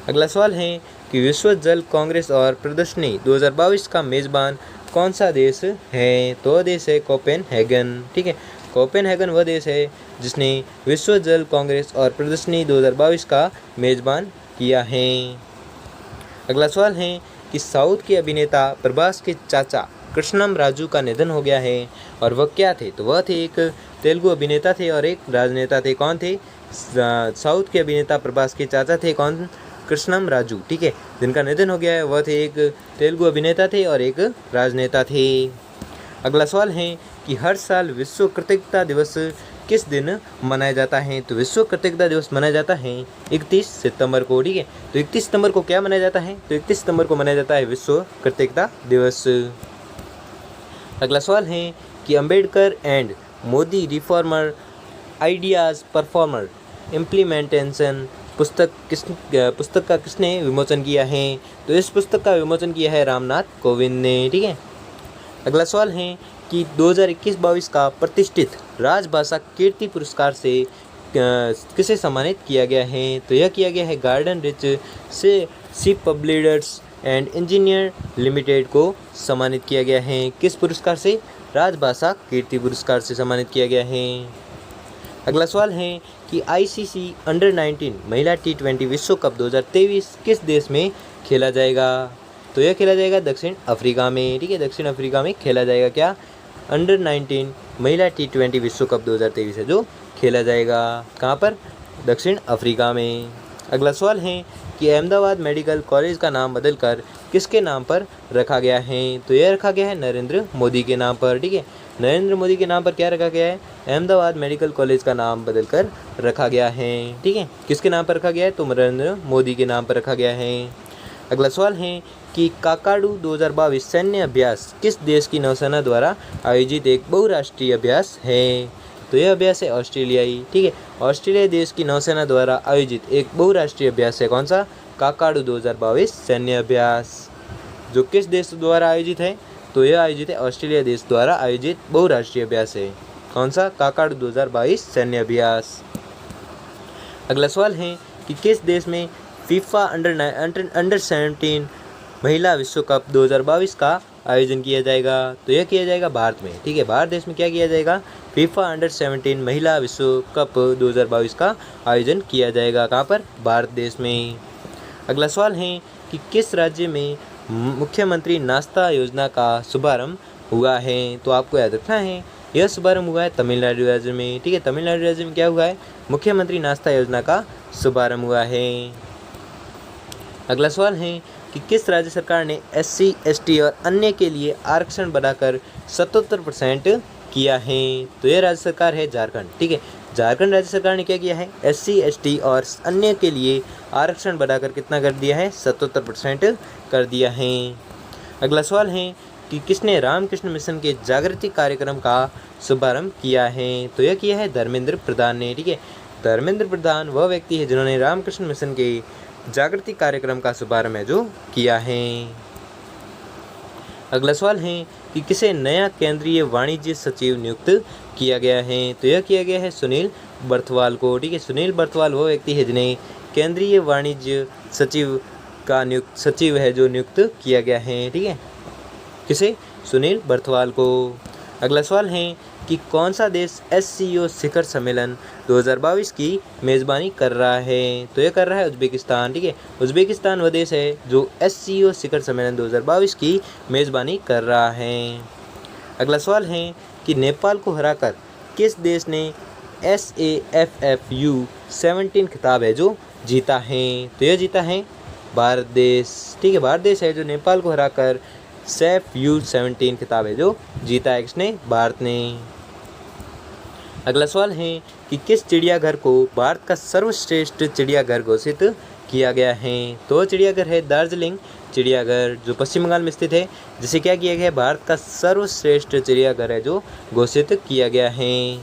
अगला सवाल है कि विश्व जल कांग्रेस और प्रदर्शनी 2022 का मेज़बान कौन सा देश है? तो वह देश है कोपेनहेगन। ठीक है, कोपेनहेगन वह देश है जिसने विश्व जल कांग्रेस और प्रदर्शनी 2022 का मेज़बान किया है। अगला सवाल है कि साउथ के अभिनेता प्रभास के चाचा कृष्णम राजू का निधन हो गया है और वह क्या थे? तो वह थे एक तेलुगु अभिनेता थे और एक राजनेता थे। कौन थे? साउथ के अभिनेता प्रभास के चाचा थे कौन? कृष्णम राजू। ठीक है, जिनका निधन हो गया है वह थे एक तेलुगु अभिनेता थे और एक राजनेता थे। अगला सवाल है कि हर साल विश्व कृतज्ञता दिवस किस दिन मनाया जाता है? तो विश्व कृतज्ञता दिवस मनाया जाता है 31 सितंबर को। ठीक है, तो 31 सितंबर को क्या मनाया जाता है? तो 31 सितंबर को मनाया जाता है विश्व कृतज्ञता दिवस। अगला सवाल है कि Ambedkar and Modi reformer ideas performer implementation पुस्तक का किसने विमोचन किया है? तो इस पुस्तक का विमोचन किया है रामनाथ कोविंद ने। ठीक है, अगला सवाल है कि 2021-22 का प्रतिष्ठित राजभाषा कीर्ति पुरस्कार से किसे सम्मानित किया गया है? तो यह किया गया है गार्डन रिच से ship publishers and engineer limited को सम्मानित किया गया है। किस पुरस्कार से? राजभाषा कीर्ति पुरस्कार से सम्मानित किया गया है। अगला सवाल है कि आईसीसी अंडर 19 महिला T20 विश्व कप 2023 किस देश में खेला जाएगा? तो यह खेला जाएगा दक्षिण अफ्रीका में। ठीक है, दक्षिण अफ्रीका में खेला जाएगा क्या? अंडर 19 महिला T20 विश्व कप 2023 है जो खेला जाएगा कहाँ पर? दक्षिण अफ्रीका में। अगला सवाल है कि अहमदाबाद मेडिकल कॉलेज का नाम बदलकर किसके नाम पर रखा गया है? तो यह रखा गया है नरेंद्र मोदी के नाम पर। ठीक है, नरेंद्र मोदी के नाम पर क्या रखा गया है? अहमदाबाद मेडिकल कॉलेज का नाम बदलकर रखा गया है। ठीक है, किसके नाम पर रखा गया है? तो नरेंद्र मोदी के नाम पर रखा गया है। अगला सवाल है कि काकाडू 2022 सैन्य अभ्यास किस देश की नौसेना द्वारा आयोजित एक बहुराष्ट्रीय अभ्यास है? तो यह अभ्यास है ऑस्ट्रेलियाई। ठीक है, ऑस्ट्रेलिया देश की नौसेना द्वारा आयोजित एक बहुराष्ट्रीय अभ्यास है। कौन सा? काकाडू 2022 सैन्य अभ्यास। जो किस देश द्वारा आयोजित है? तो यह आयोजित है ऑस्ट्रेलिया देश द्वारा आयोजित बहुराष्ट्रीय अभ्यास है। कौन सा? काकाडू 2022 सैन्य अभ्यास। अगला सवाल है कि किस देश में फीफा अंडर 17 महिला विश्व कप 2022 का आयोजन किया जाएगा? तो यह किया जाएगा भारत में। ठीक है, भारत देश में क्या किया जाएगा? फीफा अंडर 17 महिला विश्व कप 2022 का आयोजन किया जाएगा। कहाँ पर? भारत देश में। अगला सवाल है कि किस राज्य में मुख्यमंत्री नाश्ता योजना का शुभारंभ हुआ है? तो आपको याद रखना है यह शुभारंभ हुआ है तमिलनाडु राज्य में। ठीक है, तमिलनाडु राज्य में क्या हुआ है? मुख्यमंत्री नाश्ता योजना का शुभारंभ हुआ है। अगला सवाल है कि किस राज्य सरकार ने SC ST और अन्य के लिए आरक्षण बढ़ाकर 77% किया है? तो यह राज्य सरकार है झारखंड। ठीक है, झारखंड राज्य सरकार ने क्या किया है? SC ST और अन्य के लिए आरक्षण बढ़ाकर कितना कर दिया है? 77% कर दिया है। अगला सवाल है कि किसने रामकृष्ण मिशन के जागृति कार्यक्रम का शुभारंभ किया है? तो यह किया है धर्मेंद्र प्रधान ने। ठीक है, धर्मेंद्र प्रधान वह व्यक्ति है जिन्होंने रामकृष्ण मिशन के जागृति कार्यक्रम का शुभारंभ है जो किया है। अगला सवाल है कि किसे नया केंद्रीय वाणिज्य सचिव नियुक्त किया गया है? तो यह किया गया है सुनील बर्थवाल को। ठीक है, सुनील बर्थवाल वो व्यक्ति है जिन्हें केंद्रीय वाणिज्य सचिव है जो नियुक्त किया गया है। ठीक है, किसे? सुनील बर्थवाल को। अगला सवाल है कि कौन सा देश SCO शिखर सम्मेलन 2022 की मेज़बानी कर रहा है? तो यह कर रहा है उज्बेकिस्तान। ठीक है, उज्बेकिस्तान वह देश है जो SCO शिखर सम्मेलन 2022 की मेज़बानी कर रहा है। अगला सवाल है कि नेपाल को हराकर किस देश ने SAFFU 17 खिताब है जो जीता है? तो यह जीता है भारत देश। ठीक है, भारत देश है जो नेपाल को हराकर SAFFU 17 खिताब है जो जीता है। किसने? भारत ने। अगला सवाल है कि किस चिड़ियाघर को भारत का सर्वश्रेष्ठ चिड़ियाघर घोषित किया गया है? तो चिड़ियाघर है दार्जिलिंग चिड़ियाघर जो पश्चिम बंगाल में स्थित है, जिसे क्या किया गया है? भारत का सर्वश्रेष्ठ चिड़ियाघर है जो घोषित किया गया है।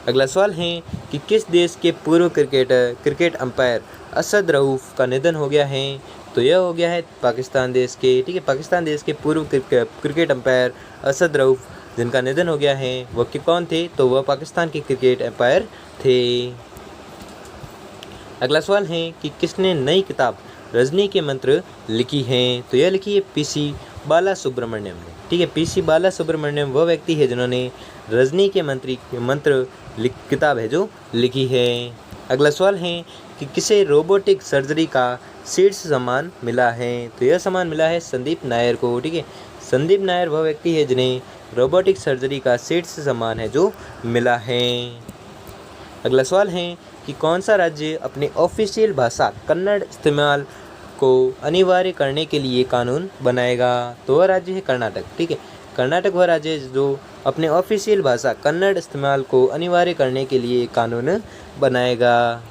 अगला सवाल है कि किस देश के पूर्व क्रिकेट अंपायर असद रऊफ का निधन हो गया है? तो यह हो गया है पाकिस्तान देश के। ठीक है, पाकिस्तान देश के पूर्व क्रिकेट अंपायर असद रऊफ जिनका निधन हो गया है वह कौन थे? तो वह पाकिस्तान के क्रिकेट अंपायर थे। अगला सवाल है कि किसने नई किताब रजनी के मंत्र लिखी है? तो यह लिखी है PC बाला सुब्रमण्यम ने। ठीक है, PC बाला सुब्रमण्यम वह व्यक्ति है जिन्होंने रजनी के मंत्र किताब है जो लिखी है। अगला सवाल है कि किसे रोबोटिक सर्जरी का शीर्ष सम्मान मिला है? तो यह सम्मान मिला है संदीप नायर को। ठीक है, संदीप नायर वह व्यक्ति है जिन्हें रोबोटिक सर्जरी का शीर्ष सम्मान है जो मिला है। अगला सवाल है कि कौन सा राज्य अपने ऑफिशियल भाषा कन्नड़ इस्तेमाल को अनिवार्य करने के लिए कानून बनाएगा? तो वह राज्य है कर्नाटक। ठीक है, कर्नाटक वह राज्य है जो अपने ऑफिशियल भाषा कन्नड़ इस्तेमाल को अनिवार्य करने के लिए कानून बनाएगा।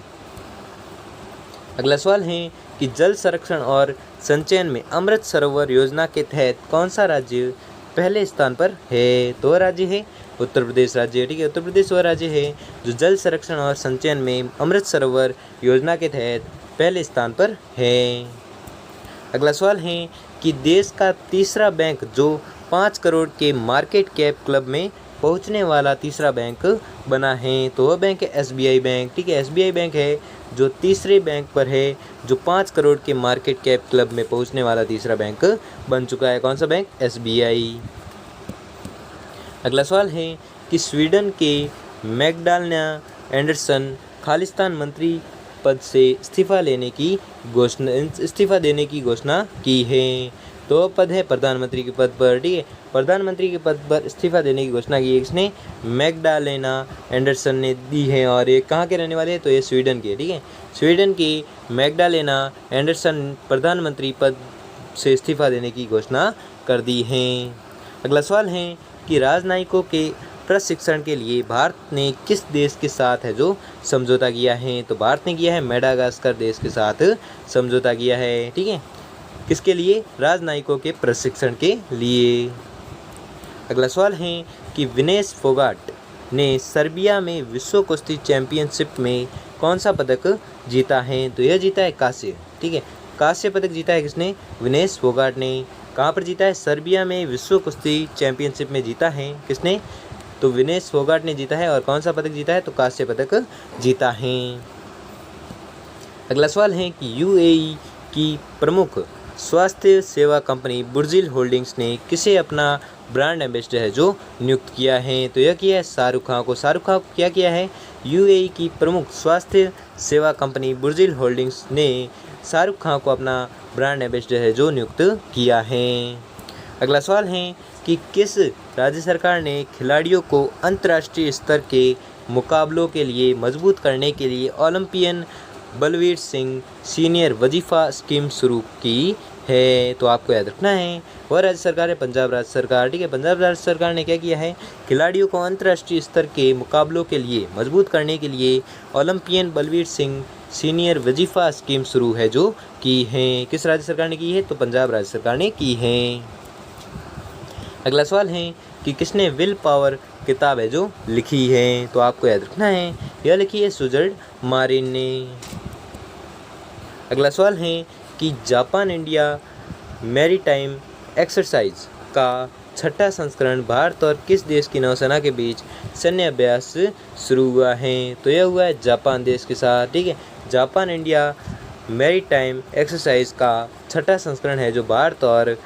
अगला सवाल है कि जल संरक्षण और संचयन में अमृत सरोवर योजना के तहत कौन सा राज्य पहले स्थान पर है? तो राज्य है उत्तर प्रदेश राज्य। ठीक है, उत्तर प्रदेश वह राज्य है जो जल संरक्षण और संचयन में अमृत सरोवर योजना के तहत पहले स्थान पर है। अगला सवाल है कि देश का तीसरा बैंक जो 5 करोड़ के मार्केट कैप क्लब में पहुंचने वाला तीसरा बैंक बना है, तो वह बैंक है SBI बैंक। ठीक है, SBI बैंक है जो तीसरे बैंक पर है जो 5 करोड़ के मार्केट कैप क्लब में पहुंचने वाला तीसरा बैंक बन चुका है। कौन सा बैंक? SBI। अगला सवाल है कि स्वीडन के मैग्डालेना एंडरसन खालिस्तान मंत्री पद से इस्तीफा देने की घोषणा की है। दो पद है प्रधानमंत्री के पद पर, ठीक है। प्रधानमंत्री के पद पर इस्तीफा देने की घोषणा की है किसने? मैग्डालेना एंडरसन ने दी है। और ये कहाँ के रहने वाले हैं? तो ये स्वीडन के, ठीक है। स्वीडन की मैग्डालेना एंडरसन प्रधानमंत्री पद से इस्तीफा देने की घोषणा कर दी है। अगला सवाल है कि राजनयिकों के प्रशिक्षण के लिए भारत ने किस देश के साथ है जो समझौता किया है? तो भारत ने किया है मेडागास्कर देश के साथ समझौता किया है, ठीक है। किसके लिए? राजनयिकों के प्रशिक्षण के लिए। अगला सवाल है कि विनेश फोगाट ने सर्बिया में विश्व कुश्ती चैंपियनशिप में कौन सा पदक जीता है? तो यह जीता है कांस्य, ठीक है। कांस्य पदक जीता है किसने? विनेश फोगाट ने। कहाँ पर जीता है? सर्बिया में विश्व कुश्ती चैंपियनशिप में जीता है किसने? तो विनेश फोगाट ने जीता है। और कौन सा पदक जीता है? तो कांस्य पदक जीता है। अगला सवाल है कि यूएई की प्रमुख स्वास्थ्य सेवा कंपनी बुर्जिल होल्डिंग्स ने किसे अपना ब्रांड एम्बेसडर है जो नियुक्त किया है? तो यह किया है शाहरुख खान को। शाहरुख खान को क्या किया है? यूएई की प्रमुख स्वास्थ्य सेवा कंपनी बुर्जिल होल्डिंग्स ने शाहरुख खान को अपना ब्रांड एम्बेसडर है जो नियुक्त किया है। अगला सवाल है कि किस राज्य सरकार ने खिलाड़ियों को अंतर्राष्ट्रीय स्तर के मुकाबलों के लिए मजबूत करने के लिए ओलंपियन बलवीर सिंह सीनियर वजीफा स्कीम शुरू की है? तो आपको याद रखना है वह राज्य सरकार है पंजाब राज्य सरकार, ठीक है। पंजाब राज्य सरकार ने क्या किया है? खिलाड़ियों को अंतर्राष्ट्रीय स्तर के मुकाबलों के लिए मजबूत करने के लिए ओलंपियन बलवीर सिंह सीनियर वजीफा स्कीम शुरू है जो की है। किस राज्य सरकार ने की है? तो पंजाब राज्य सरकार ने की है। अगला सवाल है कि किसने विल पावर किताब है जो लिखी है? तो आपको याद रखना है यह लिखी है सुजर्ड मारिन ने। अगला सवाल है कि जापान इंडिया मैरीटाइम एक्सरसाइज का छठा संस्करण भारत और किस देश की नौसेना के बीच सैन्य अभ्यास शुरू हुआ है? तो यह हुआ है जापान देश के साथ, ठीक है। जापान इंडिया मैरीटाइम एक्सरसाइज का छठा संस्करण है जो भारत और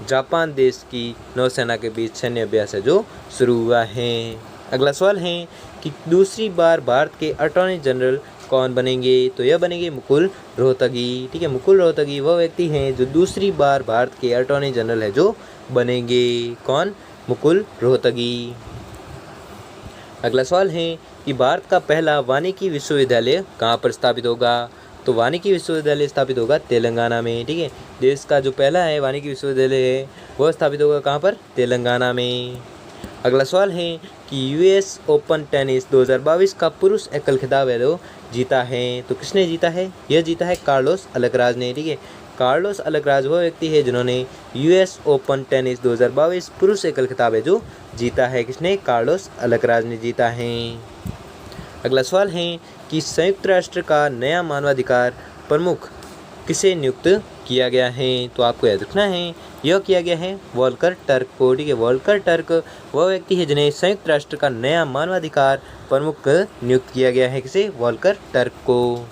जापान देश की नौसेना के बीच सैन्य अभ्यास है जो शुरू हुआ है। अगला सवाल है कि दूसरी बार भारत के अटॉर्नी जनरल कौन बनेंगे? तो यह बनेंगे मुकुल रोहतगी, ठीक है। मुकुल रोहतगी वह व्यक्ति हैं जो दूसरी बार भारत के अटॉर्नी जनरल है जो बनेंगे। कौन? मुकुल रोहतगी। अगला सवाल है कि भारत का पहला वानिकी विश्वविद्यालय कहाँ पर स्थापित होगा? तो वानिकी विश्वविद्यालय स्थापित होगा तेलंगाना में, ठीक है। देश का जो पहला है वानिकी विश्वविद्यालय है वह स्थापित होगा कहाँ पर? तेलंगाना में। अगला सवाल है कि यूएस ओपन टेनिस 2022 का पुरुष एकल खिताब है जो जीता है? तो किसने जीता है? यह जीता है कार्लोस अल्कराज ने, ठीक है। कार्लोस अल्कराज वह व्यक्ति है जिन्होंने यूएस ओपन टेनिस 2022 पुरुष एकल खिताब है जो जीता है। किसने? कार्लोस अल्कराज ने जीता है। अगला सवाल है कि संयुक्त राष्ट्र का नया मानवाधिकार प्रमुख किसे नियुक्त किया गया है? तो आपको याद रखना है यह किया गया है वोल्कर टर्क को, ठीक है। वोल्कर टर्क वह व्यक्ति है जिन्हें संयुक्त राष्ट्र का नया मानवाधिकार प्रमुख नियुक्त किया गया है। किसे? वोल्कर टर्क को।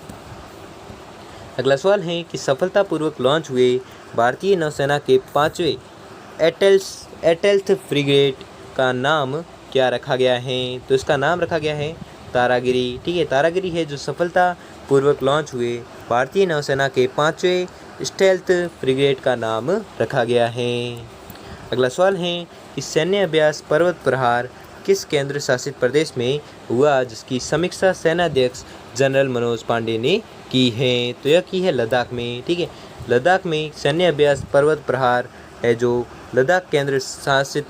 अगला सवाल है कि सफलतापूर्वक लॉन्च हुए भारतीय नौसेना के 5वें एटेल्थ फ्रिगेट का नाम क्या रखा गया है? तो इसका नाम रखा गया है तारागिरी, ठीक है। तारागिरी है जो सफलतापूर्वक लॉन्च हुए भारतीय नौसेना के 5वें स्टेल्थ फ्रिगेट का नाम रखा गया है। अगला सवाल है कि सैन्य अभ्यास पर्वत प्रहार किस केंद्र शासित प्रदेश में हुआ जिसकी समीक्षा सेनाध्यक्ष जनरल मनोज पांडे ने की है? तो यह की है लद्दाख में, ठीक है। लद्दाख में सैन्य अभ्यास पर्वत प्रहार है जो लद्दाख केंद्र शासित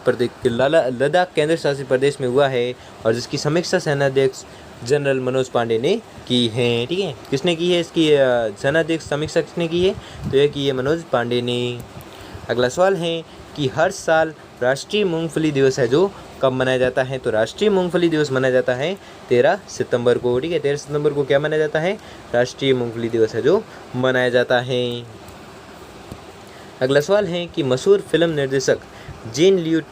प्रदेश में हुआ है और जिसकी समीक्षा सेनाध्यक्ष जनरल मनोज पांडे ने की है, ठीक है। किसने की है इसकी सेनाध्यक्ष समीक्षा किसने की है? तो यह की है मनोज पांडे ने। अगला सवाल है कि हर साल राष्ट्रीय मूंगफली दिवस है जो कब मनाया जाता है? तो राष्ट्रीय मूंगफली दिवस मनाया जाता है 13 सितंबर को, ठीक है। 13 सितंबर को क्या मनाया जाता है? राष्ट्रीय मूंगफली दिवस है जो मनाया जाता है। अगला सवाल है कि मशहूर फिल्म निर्देशक जीन ल्यूक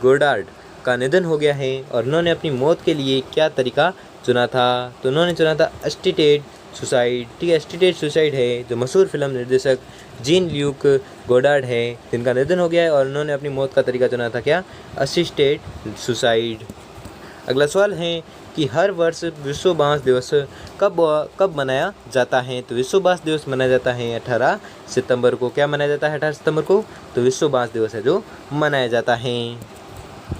गोडार्ड का निधन हो गया है और उन्होंने अपनी मौत के लिए क्या तरीका चुना था? तो उन्होंने चुना था असिस्टेड सुसाइड, ठीक है। असिस्टेड सुसाइड है जो मशहूर फिल्म निर्देशक जीन ल्यूक गोडार्ड है जिनका निधन हो गया है और उन्होंने अपनी मौत का तरीका चुना था क्या? Assisted suicide. अगला सवाल है कि हर वर्ष विश्व बांस दिवस कब मनाया जाता है। तो विश्व बांस दिवस मनाया जाता है 18 सितंबर को। क्या मनाया जाता है 18 सितंबर को? तो विश्व बांस दिवस है जो मनाया जाता है।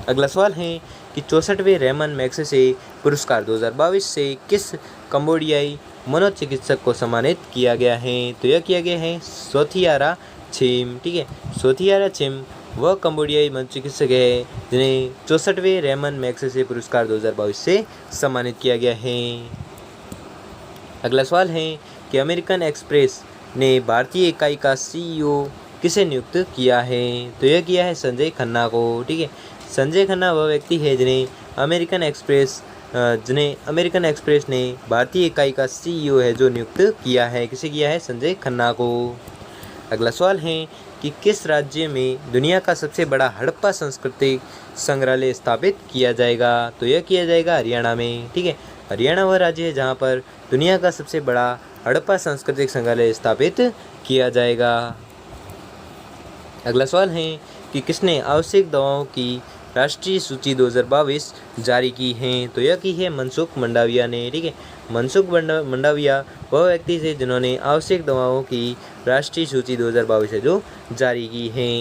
अगला सवाल है कि 64वें रेमन मैग्सेसे पुरस्कार 2022 से किस कंबोडियाई मनोचिकित्सक को सम्मानित किया गया है। तो यह किया गया है सोथियारा छिम। ठीक है, सोथियारा छिम वह कंबोडियाई मनोचिकित्सक है जिन्हें 64वें रेमन मैग्सेसे पुरस्कार 2022 से सम्मानित किया गया है। अगला सवाल है कि अमेरिकन एक्सप्रेस ने भारतीय इकाई का CEO किसे नियुक्त किया है। तो यह किया है संजय खन्ना को। ठीक है, संजय खन्ना वह व्यक्ति है जिन्हें अमेरिकन एक्सप्रेस ने भारतीय इकाई का CEO है जो नियुक्त किया है। किसे किया है? संजय खन्ना को। अगला सवाल है कि किस राज्य में दुनिया का सबसे बड़ा हड़प्पा सांस्कृतिक संग्रहालय स्थापित किया जाएगा। तो यह किया जाएगा हरियाणा में। ठीक है, हरियाणा वह राज्य है जहाँ पर दुनिया का सबसे बड़ा हड़प्पा सांस्कृतिक संग्रहालय स्थापित किया जाएगा। अगला सवाल है कि किसने आवश्यक दवाओं की राष्ट्रीय सूची 2022 जारी की है। तो यह की है मनसुख मंडाविया ने। ठीक है, मनसुख मंडाविया वह व्यक्ति थे जिन्होंने आवश्यक दवाओं की राष्ट्रीय सूची 2022 है जो जारी की है।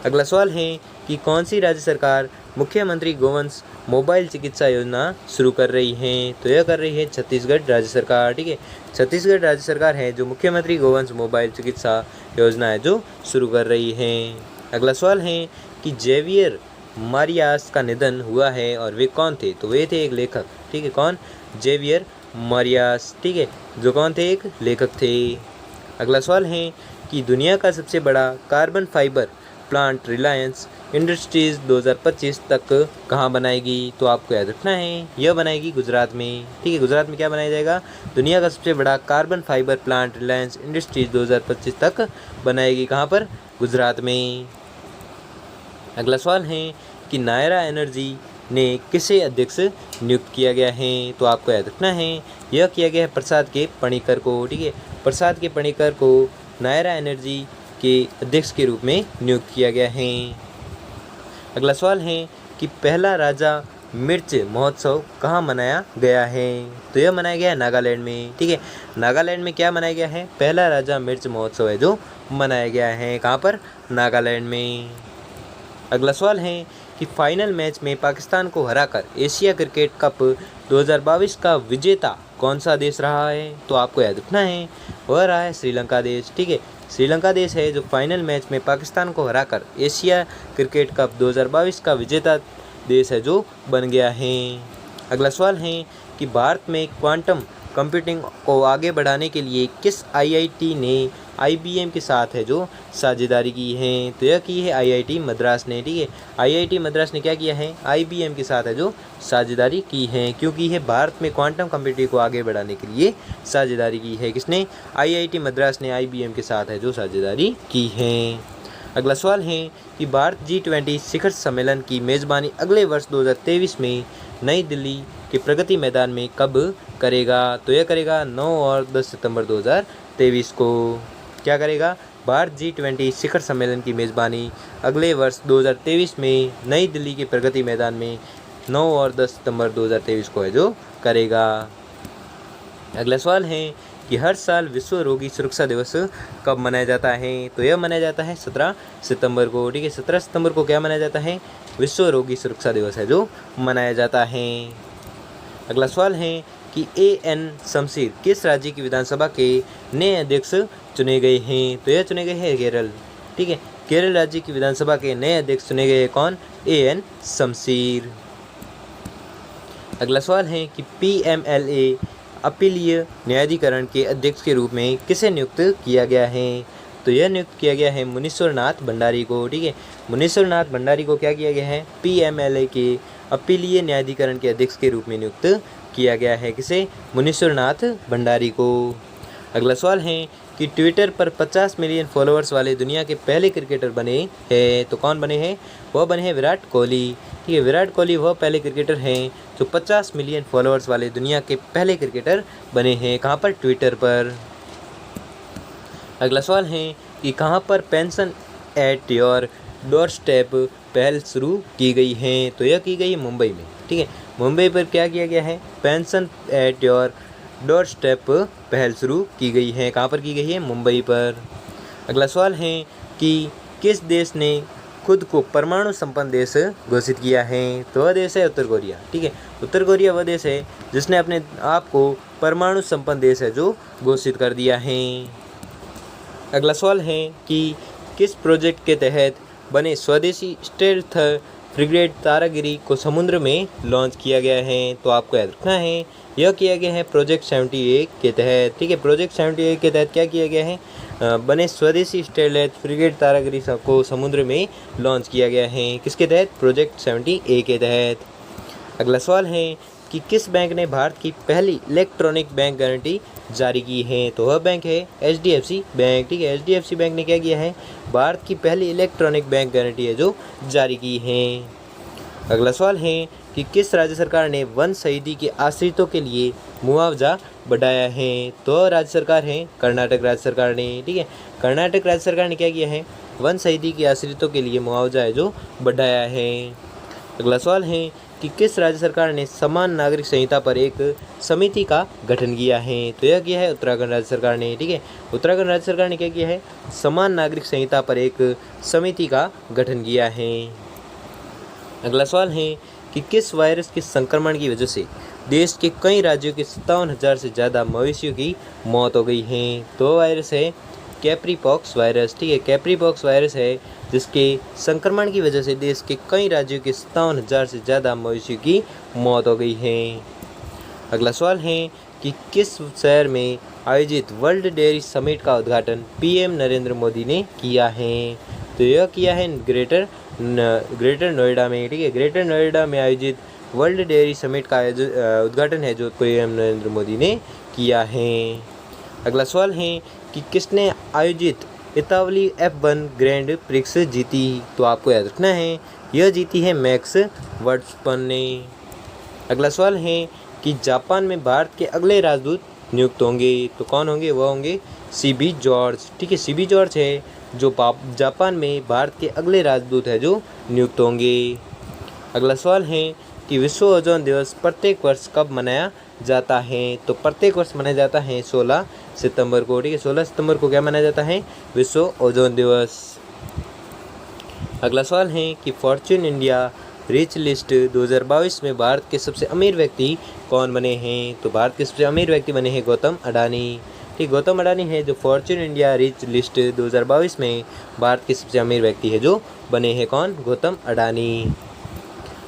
अगला सवाल है कि कौन सी राज्य सरकार मुख्यमंत्री गोवंश मोबाइल चिकित्सा योजना शुरू कर रही है। तो यह कर रही है छत्तीसगढ़ राज्य सरकार। ठीक है, छत्तीसगढ़ राज्य सरकार है जो मुख्यमंत्री गोवंश मोबाइल चिकित्सा योजना है जो शुरू कर रही है। अगला सवाल है कि जेवियर मारियास का निधन हुआ है और वे कौन थे। तो वे थे एक लेखक। ठीक है, कौन? जेवियर मारियास। ठीक है, जो कौन थे? एक लेखक थे। अगला सवाल है कि दुनिया का सबसे बड़ा carbon fibre plant Reliance industries 2025 तक कहाँ बनाएगी। तो आपको याद रखना है यह बनाएगी गुजरात में। ठीक है, गुजरात में क्या बनाया जाएगा? दुनिया का सबसे बड़ा carbon fibre plant Reliance industries 2025 तक बनाएगी। कहाँ पर? गुजरात में। अगला सवाल है कि नायरा एनर्जी ने किसे अध्यक्ष नियुक्त किया गया है। तो आपको याद रखना है यह किया गया है प्रसाद के पणिकर को। ठीक है, प्रसाद के पणिकर को नायरा एनर्जी के अध्यक्ष के रूप में नियुक्त किया गया है। अगला सवाल है कि पहला राजा मिर्च महोत्सव कहाँ मनाया गया है। तो यह मनाया गया है नागालैंड में। ठीक है, नागालैंड में क्या मनाया गया है? पहला राजा मिर्च महोत्सव है जो मनाया गया है। कहाँ पर? नागालैंड में। अगला सवाल है कि फाइनल मैच में पाकिस्तान को हराकर एशिया क्रिकेट कप 2022 का विजेता कौन सा देश रहा है। तो आपको याद रखना है वह रहा है श्रीलंका देश। ठीक है, श्रीलंका देश है जो फाइनल मैच में पाकिस्तान को हराकर एशिया क्रिकेट कप 2022 का विजेता देश है जो बन गया है। अगला सवाल है कि भारत में क्वांटम कंप्यूटिंग को आगे बढ़ाने के लिए किस IIT ने IBM के साथ है जो साझेदारी की है। तो यह की है IIT मद्रास ने। ठीक है, IIT मद्रास ने क्या किया है? IBM के साथ है जो साझेदारी की है। क्योंकि है भारत में क्वांटम कंप्यूटिंग को आगे बढ़ाने के लिए साझेदारी की है। किसने? IIT मद्रास ने IBM के साथ है जो साझेदारी की है। अगला सवाल है कि भारत G20 शिखर सम्मेलन की मेज़बानी अगले वर्ष 2023 में नई दिल्ली के प्रगति मैदान में कब करेगा। तो यह करेगा 9 और 10 सितंबर 2023 को। क्या करेगा? भारत G20 शिखर सम्मेलन की मेज़बानी अगले वर्ष 2023 में नई दिल्ली के प्रगति मैदान में 9 और 10 सितंबर 2023 को है जो करेगा। अगला सवाल है कि हर साल विश्व रोगी सुरक्षा दिवस कब मनाया जाता है। तो यह मनाया जाता है 17 सितंबर को। ठीक है, 17 सितंबर को क्या मनाया जाता है? विश्व रोगी सुरक्षा दिवस है जो मनाया जाता है। अगला सवाल है कि AN शमशीर किस राज्य की विधानसभा के नए अध्यक्ष चुने गए हैं। तो यह चुने गए हैं केरल। ठीक है, केरल राज्य की विधानसभा के नए अध्यक्ष चुने गए हैं कौन? AN शमशीर। अगला सवाल है कि PMLA अपीलीय न्यायाधिकरण के अध्यक्ष के रूप में किसे नियुक्त किया गया है। तो यह नियुक्त किया गया है मुनीश्वरनाथ भंडारी को। ठीक है, मुनीश्वरनाथ भंडारी को क्या किया गया है? PMLA के अपीलीय न्यायाधिकरण के अध्यक्ष के रूप में नियुक्त किया गया है। किसे? मुनीश्वरनाथ भंडारी को। अगला सवाल है कि ट्विटर पर 50 मिलियन फॉलोअर्स वाले दुनिया के पहले क्रिकेटर बने हैं। तो कौन बने हैं? वह बने हैं विराट कोहली। ठीक है, विराट कोहली वह पहले क्रिकेटर हैं जो 50 मिलियन फॉलोअर्स वाले दुनिया के पहले क्रिकेटर बने हैं। कहाँ पर? ट्विटर पर। अगला सवाल है कि कहाँ पर pension at your door step पहल शुरू की गई है। तो यह की गई है मुंबई में। ठीक है, मुंबई पर क्या किया गया है? Pension at your door step पहल शुरू की गई है। कहाँ पर की गई है? मुंबई पर। अगला सवाल है कि किस देश ने खुद को परमाणु संपन्न देश घोषित किया है? तो वह देश है उत्तर कोरिया। ठीक है, उत्तर कोरिया वह देश है जिसने अपने आप को परमाणु संपन्न देश है जो घोषित कर दिया है। अगला सवाल है कि किस प्रोजेक्ट के तहत बने स्वदेशी स्टेल्थ फ्रिगेट तारागिरी को समुद्र में लॉन्च किया गया है? तो आपको याद रखना है यह किया गया है प्रोजेक्ट 78 के तहत। ठीक है, प्रोजेक्ट 78 के तहत क्या किया गया है? बने स्वदेशी स्टेल्थ फ्रिगेट तारागिरी को समुद्र में लॉन्च किया गया है। किसके तहत? प्रोजेक्ट 78 के तहत। अगला सवाल है कि किस बैंक ने भारत की पहली इलेक्ट्रॉनिक बैंक गारंटी जारी की है? तो वह बैंक है HDFC बैंक। ठीक है, HDFC बैंक ने क्या किया है? भारत की पहली इलेक्ट्रॉनिक बैंक गारंटी है जो जारी की है। अगला सवाल है कि किस राज्य सरकार ने वन शहीदी के आश्रितों के लिए मुआवजा बढ़ाया है? तो राज्य सरकार है कर्नाटक राज्य सरकार ने। ठीक है, कर्नाटक राज्य सरकार ने क्या किया है? वन शहीदी के आश्रितों के लिए मुआवजा है जो बढ़ाया है। अगला सवाल है कि किस राज्य सरकार ने समान नागरिक संहिता पर एक समिति का गठन किया है? तो यह किया है उत्तराखंड राज्य सरकार ने। ठीक है, उत्तराखंड राज्य सरकार ने क्या किया है? समान नागरिक संहिता पर एक समिति का गठन किया है। अगला सवाल है कि किस वायरस के संक्रमण की वजह से देश के कई राज्यों के 57,000 से ज़्यादा मवेशियों की मौत हो गई है? तो वायरस है कैप्रीपॉक्स वायरस। ठीक है, कैप्रीपॉक्स वायरस है जिसके संक्रमण की वजह से देश के कई राज्यों के 57,000 से ज़्यादा मवेशियों की मौत हो गई है। अगला सवाल है कि किस शहर में आयोजित वर्ल्ड डेयरी समिट का उद्घाटन PM नरेंद्र मोदी ने किया है? तो यह किया है ग्रेटर नोएडा में। ठीक है, ग्रेटर नोएडा में आयोजित वर्ल्ड डेयरी समिट का उद्घाटन है जो PM नरेंद्र मोदी ने किया है। अगला सवाल है कि किसने आयोजित इतावली F1 ग्रैंड प्रिक्स जीती? तो आपको याद रखना है यह जीती है मैक्स वर्स्टपन ने। अगला सवाल है कि जापान में भारत के अगले राजदूत नियुक्त होंगे? तो कौन होंगे? वह होंगे CB जॉर्ज। ठीक है, CB जॉर्ज है जो जापान में भारत के अगले राजदूत है जो नियुक्त होंगे। अगला सवाल है कि विश्व ओजोन दिवस प्रत्येक वर्ष कब मनाया जाता है? तो प्रत्येक वर्ष मनाया जाता है 16 सितंबर को। ठीक है, 16 सितंबर को क्या मनाया जाता है? विश्व ओजोन दिवस। अगला सवाल है कि फॉर्च्यून इंडिया रिच लिस्ट 2022 में भारत के सबसे अमीर व्यक्ति कौन बने हैं? तो भारत के सबसे अमीर व्यक्ति बने हैं गौतम अडानी। ठीक, गौतम अडानी है जो फॉर्च्यून इंडिया रिच लिस्ट 2022 में भारत के सबसे अमीर व्यक्ति है जो बने हैं। कौन? गौतम अडानी।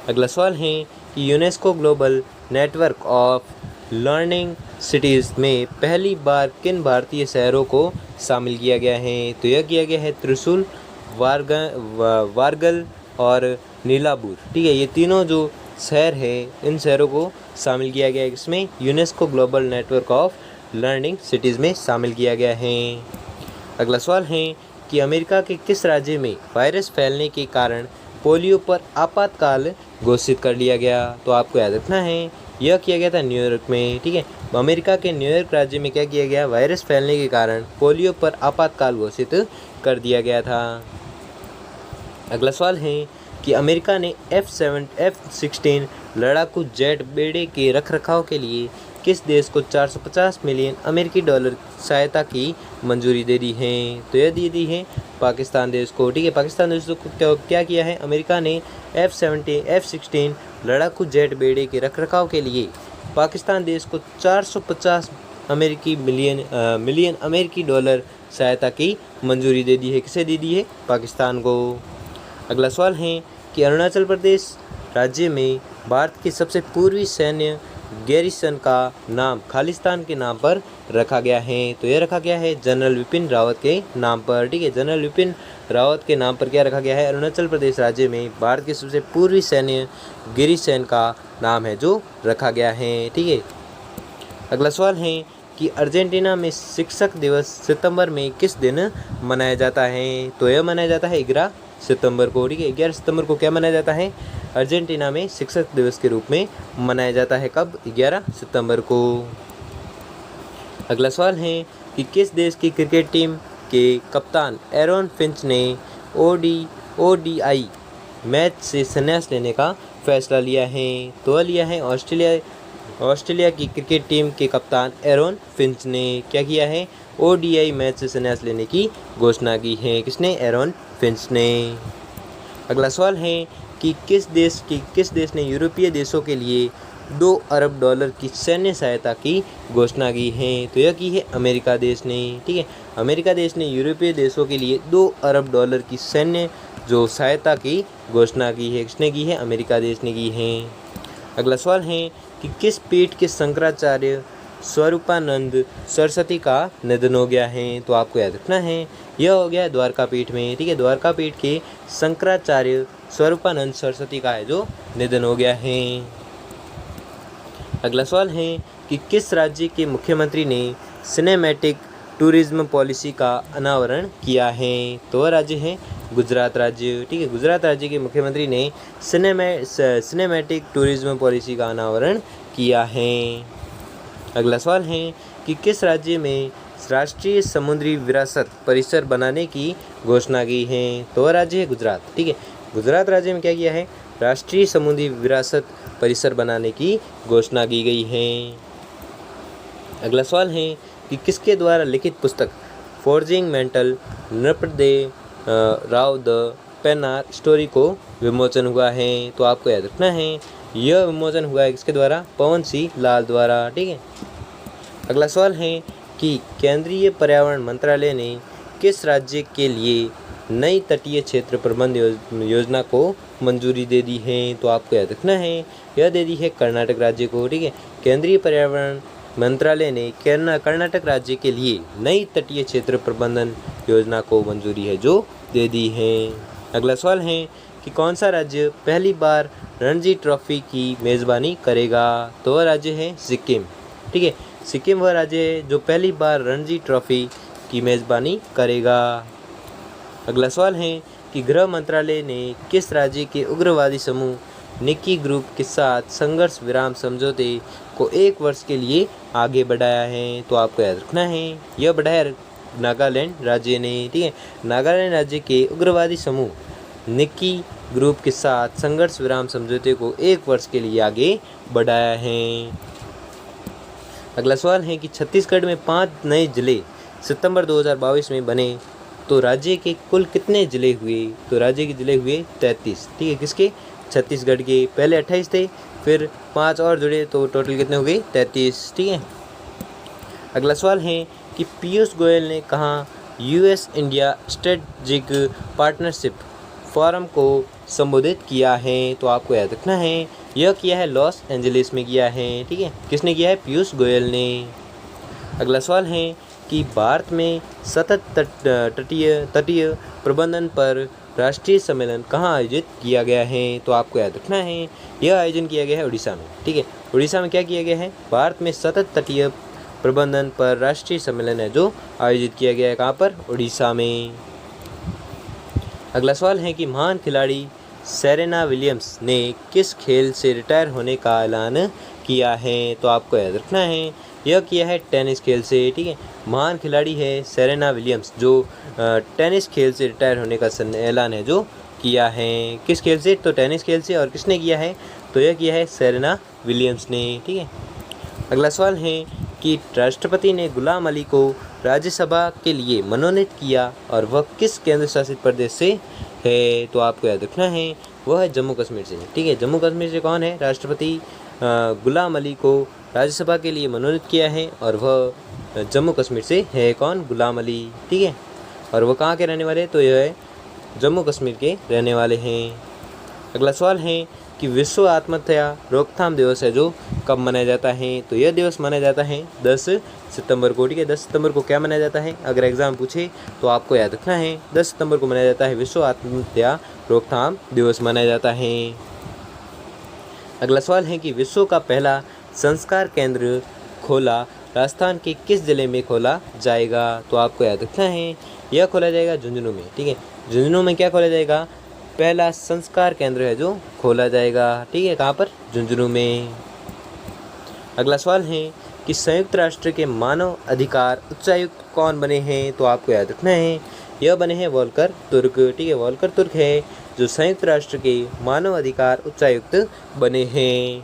अगला सवाल है कि UNESCO global network of learning cities में पहली बार किन भारतीय शहरों को शामिल किया गया है? तो यह किया गया है त्रिशूल, वारगल और नीलांबूर। ठीक है, ये तीनों जो शहर है इन शहरों को शामिल किया गया है। इसमें UNESCO global network of learning cities में शामिल किया गया है। अगला सवाल है कि अमेरिका के किस राज्य में वायरस फैलने के कारण पोलियो पर आपातकाल घोषित कर लिया गया? तो आपको याद रखना है यह किया गया था न्यूयॉर्क में। ठीक है, अमेरिका के न्यूयॉर्क राज्य में क्या किया गया? वायरस फैलने के कारण पोलियो पर आपातकाल घोषित कर दिया गया था। अगला सवाल है कि अमेरिका ने F-16 लड़ाकू जेट बेड़े के रखरखाव के लिए किस देश को 450 मिलियन अमेरिकी डॉलर सहायता की मंजूरी दे दी है? तो यह दी है पाकिस्तान देश को। ठीक है, पाकिस्तान देश को क्या किया है? अमेरिका ने F-16 लड़ाकू जेट बेड़े के रखरखाव के लिए पाकिस्तान देश को 450 मिलियन अमेरिकी डॉलर सहायता की मंजूरी दे दी है। किसे दे दी है? पाकिस्तान को। अगला सवाल है कि अरुणाचल प्रदेश राज्य में भारत के सबसे पूर्वी सैन्य गैरिसन का नाम खालिस्तान के नाम पर रखा गया है। तो यह रखा गया है जनरल विपिन रावत के नाम पर। ठीक है, जनरल विपिन रावत के नाम पर क्या रखा गया है? अरुणाचल प्रदेश राज्य में भारत के सबसे पूर्वी सैन्य गैरिसन का नाम है जो रखा गया है। ठीक है, अगला सवाल है कि अर्जेंटीना में शिक्षक दिवस सितंबर में किस दिन मनाया जाता है? तो यह मनाया जाता है 11 सितंबर को। ठीक है, 11 सितंबर को क्या मनाया जाता है? अर्जेंटीना में शिक्षक दिवस के रूप में मनाया जाता है। कब? 11 सितंबर को। अगला सवाल है कि किस देश की क्रिकेट टीम के कप्तान एरन फिंच ने ODI मैच से संन्यास लेने का फैसला लिया है? तो लिया है ऑस्ट्रेलिया की क्रिकेट टीम के कप्तान एरन फिंच ने क्या किया है? ओडीआई मैच से संन्यास लेने की घोषणा की है। किसने? एरन फिंच ने। अगला सवाल है कि किस देश ने यूरोपीय देशों के लिए $2 अरब की सैन्य सहायता की घोषणा की है? तो यह की है अमेरिका देश ने। ठीक है, अमेरिका देश ने यूरोपीय देशों के लिए $2 अरब की सैन्य जो सहायता की घोषणा की है। किसने की है? अमेरिका देश ने की है। अगला सवाल है कि किस पीठ के शंकराचार्य स्वरूपानंद सरस्वती का निधन हो गया है? तो आपको याद रखना है, यह हो गया द्वारका पीठ में। ठीक है, द्वारका पीठ के शंकराचार्य स्वरूपानंद सरस्वती का है जो निधन हो गया है। अगला सवाल है कि किस राज्य के मुख्यमंत्री ने सिनेमैटिक टूरिज्म पॉलिसी का अनावरण किया है? तो वह राज्य है गुजरात राज्य। ठीक है, गुजरात राज्य के मुख्यमंत्री ने सिनेमैटिक टूरिज्म पॉलिसी का अनावरण किया है। अगला सवाल है कि किस राज्य में राष्ट्रीय समुद्री विरासत परिसर बनाने की घोषणा की है? तो वह राज्य है गुजरात। ठीक है, गुजरात राज्य में क्या किया है? राष्ट्रीय समुद्री विरासत परिसर बनाने की घोषणा की गई है। अगला सवाल है कि किसके द्वारा लिखित पुस्तक forging mental Nripadev Rao the Pennar story को विमोचन हुआ है? तो आपको याद रखना है, यह विमोचन हुआ है किसके द्वारा? पवन सिंह लाल द्वारा। ठीक है, अगला सवाल है कि केंद्रीय पर्यावरण मंत्रालय ने किस राज्य के लिए नई तटीय क्षेत्र प्रबंध योजना को मंजूरी दे दी है? तो आपको याद रखना है, यह दे दी है कर्नाटक राज्य को। ठीक है, केंद्रीय पर्यावरण मंत्रालय ने कर्नाटक राज्य के लिए नई तटीय क्षेत्र प्रबंधन योजना को मंजूरी है जो दे दी है। अगला सवाल है कि कौन सा राज्य पहली बार रणजी ट्रॉफी की मेज़बानी करेगा? तो वह राज्य है सिक्किम। ठीक है, सिक्किम वह राज्य है जो पहली बार रणजी ट्रॉफी की मेज़बानी करेगा। अगला सवाल है कि गृह मंत्रालय ने किस राज्य के उग्रवादी समूह निक्की ग्रुप के साथ संघर्ष विराम समझौते को 1 वर्ष के लिए आगे बढ़ाया है? तो आपको याद रखना है, यह बढ़ाया नागालैंड राज्य ने। ठीक है, नागालैंड राज्य के उग्रवादी समूह निक्की ग्रुप के साथ संघर्ष विराम समझौते को 1 वर्ष के लिए आगे बढ़ाया है। अगला सवाल है कि छत्तीसगढ़ में 5 नए जिले सितंबर 2022 में बने तो राज्य के कुल कितने जिले हुए? तो राज्य के जिले हुए 33। ठीक है, किसके? छत्तीसगढ़ के। पहले 28 थे, फिर 5 और जुड़े तो टोटल कितने हो गए? 33। ठीक है, अगला सवाल है कि पीयूष गोयल ने कहाँ US India strategic partnership forum को संबोधित किया है? तो आपको याद रखना है, यह किया है लॉस एंजलिस में किया है। ठीक है, किसने किया है? पीयूष गोयल ने। अगला सवाल है कि भारत में सतत तटीय प्रबंधन पर राष्ट्रीय सम्मेलन कहाँ आयोजित किया गया है? तो आपको याद रखना है, यह आयोजन किया गया है उड़ीसा में। ठीक है, उड़ीसा में क्या किया गया है? भारत में सतत तटीय प्रबंधन पर राष्ट्रीय सम्मेलन है जो आयोजित किया गया है। कहाँ पर? उड़ीसा में। अगला सवाल है कि महान खिलाड़ी सेरेना विलियम्स ने किस खेल से रिटायर होने का ऐलान किया है? तो आपको याद रखना है, यह किया है टेनिस खेल से। ठीक है, महान खिलाड़ी है सेरेना विलियम्स जो टेनिस खेल से रिटायर होने का ऐलान है जो किया है। किस खेल से? तो टेनिस खेल से। और किसने किया है? तो यह किया है सेरेना विलियम्स ने। ठीक है, अगला सवाल है कि राष्ट्रपति ने गुलाम अली को राज्यसभा के लिए मनोनीत किया और वह किस केंद्र शासित प्रदेश से है? तो आपको याद रखना है, वह है जम्मू कश्मीर से। ठीक है, जम्मू कश्मीर से कौन है? राष्ट्रपति गुलाम अली को राज्यसभा के लिए मनोनीत किया है और वह जम्मू कश्मीर से है। कौन? गुलाम अली। ठीक है, और वह कहाँ के रहने वाले? तो यह है जम्मू कश्मीर के रहने वाले हैं। अगला सवाल है कि विश्व आत्महत्या रोकथाम दिवस है जो कब मनाया जाता है? तो यह दिवस मनाया जाता है 10 सितंबर को। ठीक है, 10 सितंबर को क्या मनाया जाता है? अगर एग्जाम पूछे तो आपको याद रखना है, 10 सितंबर को मनाया जाता है विश्व आत्महत्या रोकथाम दिवस मनाया जाता है। अगला सवाल है कि विश्व का पहला संस्कार केंद्र खोला राजस्थान के किस जिले में खोला जाएगा? तो आपको याद रखना है, यह खोला जाएगा झुंझुनू में। ठीक है, झुंझुनू में क्या खोला जाएगा? पहला संस्कार केंद्र है जो खोला जाएगा। ठीक है, कहाँ पर? झुंझुनू में। अगला सवाल है कि संयुक्त राष्ट्र के मानव अधिकार उच्चायुक्त कौन बने हैं? तो आपको याद रखना है, यह बने हैं वोल्कर तुर्क। ठीक है, वोल्कर तुर्क है जो संयुक्त राष्ट्र के मानव अधिकार उच्चायुक्त बने हैं।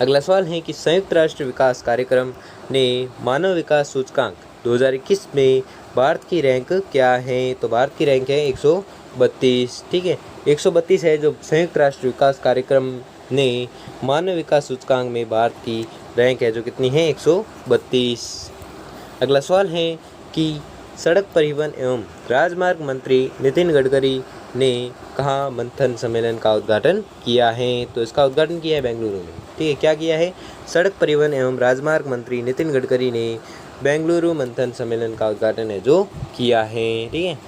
अगला सवाल है कि संयुक्त राष्ट्र विकास कार्यक्रम ने मानव विकास सूचकांक 2021 में भारत की रैंक क्या है? तो भारत की रैंक है 132। ठीक है, 132 है जो संयुक्त राष्ट्र विकास कार्यक्रम ने मानव विकास सूचकांक में भारत की रैंक है जो कितनी है? 132। अगला सवाल है कि सड़क परिवहन एवं राजमार्ग मंत्री नितिन गडकरी ने कहाँ मंथन सम्मेलन का उद्घाटन किया है? तो इसका उद्घाटन किया है बेंगलुरु में। ठीक है, क्या किया है? सड़क परिवहन एवं राजमार्ग मंत्री नितिन गडकरी ने बेंगलुरु मंथन सम्मेलन का उद्घाटन है जो किया है। ठीक है,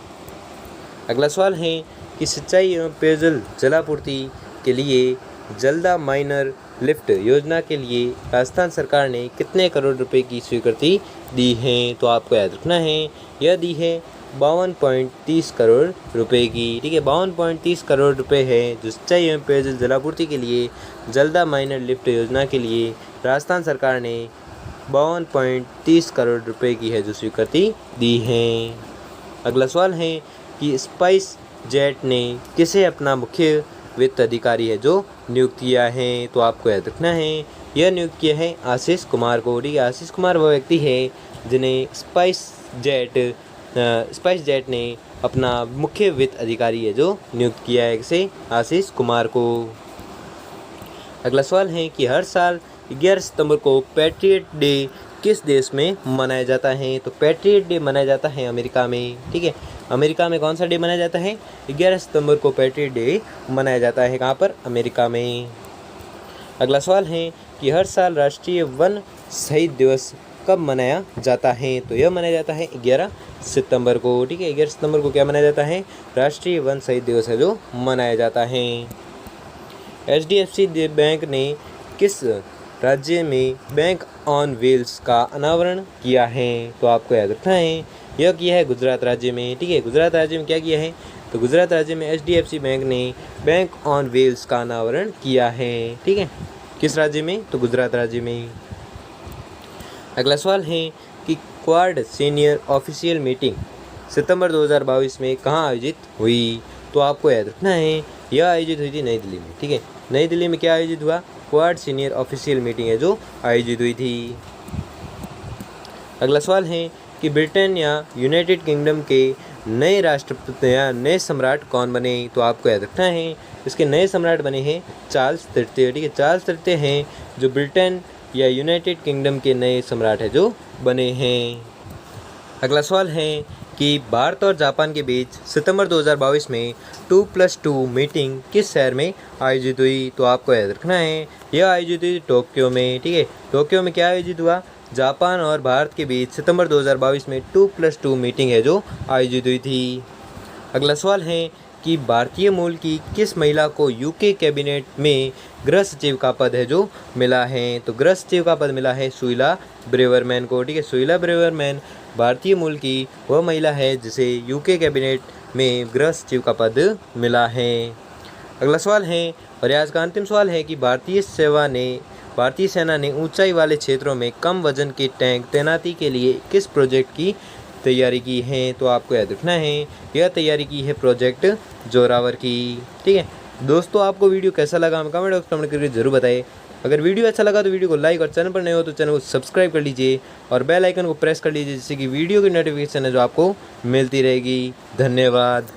अगला सवाल है कि सिंचाई एवं पेयजल जलापूर्ति के लिए जलदा माइनर लिफ्ट योजना के लिए राजस्थान सरकार ने कितने करोड़ रुपए की स्वीकृति दी है? तो आपको याद रखना है, यह दी है 52.30 करोड़ रुपए की। ठीक है, 52.30 करोड़ रुपए है जो सिंचाई एवं पेयजल जलापूर्ति के लिए जलदा माइनर लिफ्ट योजना के लिए राजस्थान सरकार ने 52.30 करोड़ रुपए की है जो स्वीकृति दी है। अगला सवाल है कि स्पाइस जेट ने किसे अपना मुख्य वित्त अधिकारी है जो नियुक्त किया है? तो आपको याद रखना है, यह नियुक्त किया है आशीष कुमार को। ठीक है, आशीष कुमार वह व्यक्ति है जिन्हें स्पाइस जेट ने अपना मुख्य वित्त अधिकारी है जो नियुक्त किया है, किसे? आशीष कुमार को। अगला सवाल है कि हर साल 11 सितंबर को पैट्रियट डे किस देश में मनाया जाता है? तो पैट्रियट डे मनाया जाता है अमेरिका में। ठीक है, अमेरिका में कौन सा डे मनाया जाता है? 11 सितंबर को पैट्रियट डे मनाया जाता है। कहाँ पर? अमेरिका में। अगला सवाल है कि हर साल राष्ट्रीय वन शहीद दिवस कब मनाया जाता है? तो यह मनाया जाता है 11 सितंबर को। ठीक है, 11 सितंबर को क्या मनाया जाता है? राष्ट्रीय वन शहीद दिवस है जो मनाया जाता है। HDFC बैंक ने किस राज्य में बैंक ऑन व्हील्स का अनावरण किया है? तो आपको याद रखना है, यह किया है गुजरात राज्य में। ठीक है, गुजरात राज्य में क्या किया है? तो गुजरात राज्य में HDFC बैंक ने बैंक ऑन व्हील्स का अनावरण किया है। ठीक है, किस राज्य में? तो गुजरात राज्य में। अगला सवाल है कि क्वाड सीनियर ऑफिशियल मीटिंग सितंबर 2022 में कहाँ आयोजित हुई? तो आपको याद रखना है, यह आयोजित हुई थी नई दिल्ली में। ठीक है, नई दिल्ली में क्या आयोजित हुआ? क्वाड सीनियर ऑफिशियल मीटिंग है जो आयोजित हुई थी। अगला सवाल है कि ब्रिटेन या यूनाइटेड किंगडम के नए राष्ट्रपति या नए सम्राट कौन बने? तो आपको याद रखना है, इसके नए सम्राट बने हैं चार्ल्स तृतीय। ठीक है, चार्ल्स तृतीय हैं जो ब्रिटेन या यूनाइटेड किंगडम के नए सम्राट है जो बने हैं। अगला सवाल है कि भारत और जापान के बीच सितंबर 2022 में 2+2 मीटिंग किस शहर में आयोजित हुई? तो आपको याद रखना है, यह आयोजित हुई टोक्यो में। ठीक है, टोक्यो में क्या आयोजित हुआ? जापान और भारत के बीच सितंबर 2022 में 2+2 मीटिंग है जो आयोजित हुई थी। अगला सवाल है कि भारतीय मूल की किस महिला को यूके कैबिनेट में गृह सचिव का पद है जो मिला है? तो गृह सचिव का पद मिला है सुइला ब्रेवरमैन को। ठीक है, सुइला ब्रेवरमैन भारतीय मूल की वह महिला है जिसे यूके कैबिनेट में गृह सचिव का पद मिला है। अगला सवाल है और आज का अंतिम सवाल है कि भारतीय सेना ने ऊंचाई वाले क्षेत्रों में कम वजन के टैंक तैनाती के लिए किस प्रोजेक्ट की तैयारी की है? तो आपको याद रखना है, यह तैयारी की है प्रोजेक्ट जोरावर की। ठीक है दोस्तों, आपको वीडियो कैसा लगा हमें कमेंट बॉक्स में कमेंट करके जरूर बताएं। अगर वीडियो अच्छा लगा तो वीडियो को लाइक और चैनल पर नए हो तो चैनल को सब्सक्राइब कर लीजिए और बेल आइकन को प्रेस कर लीजिए जिससे कि वीडियो की नोटिफिकेशन है जो आपको मिलती रहेगी। धन्यवाद।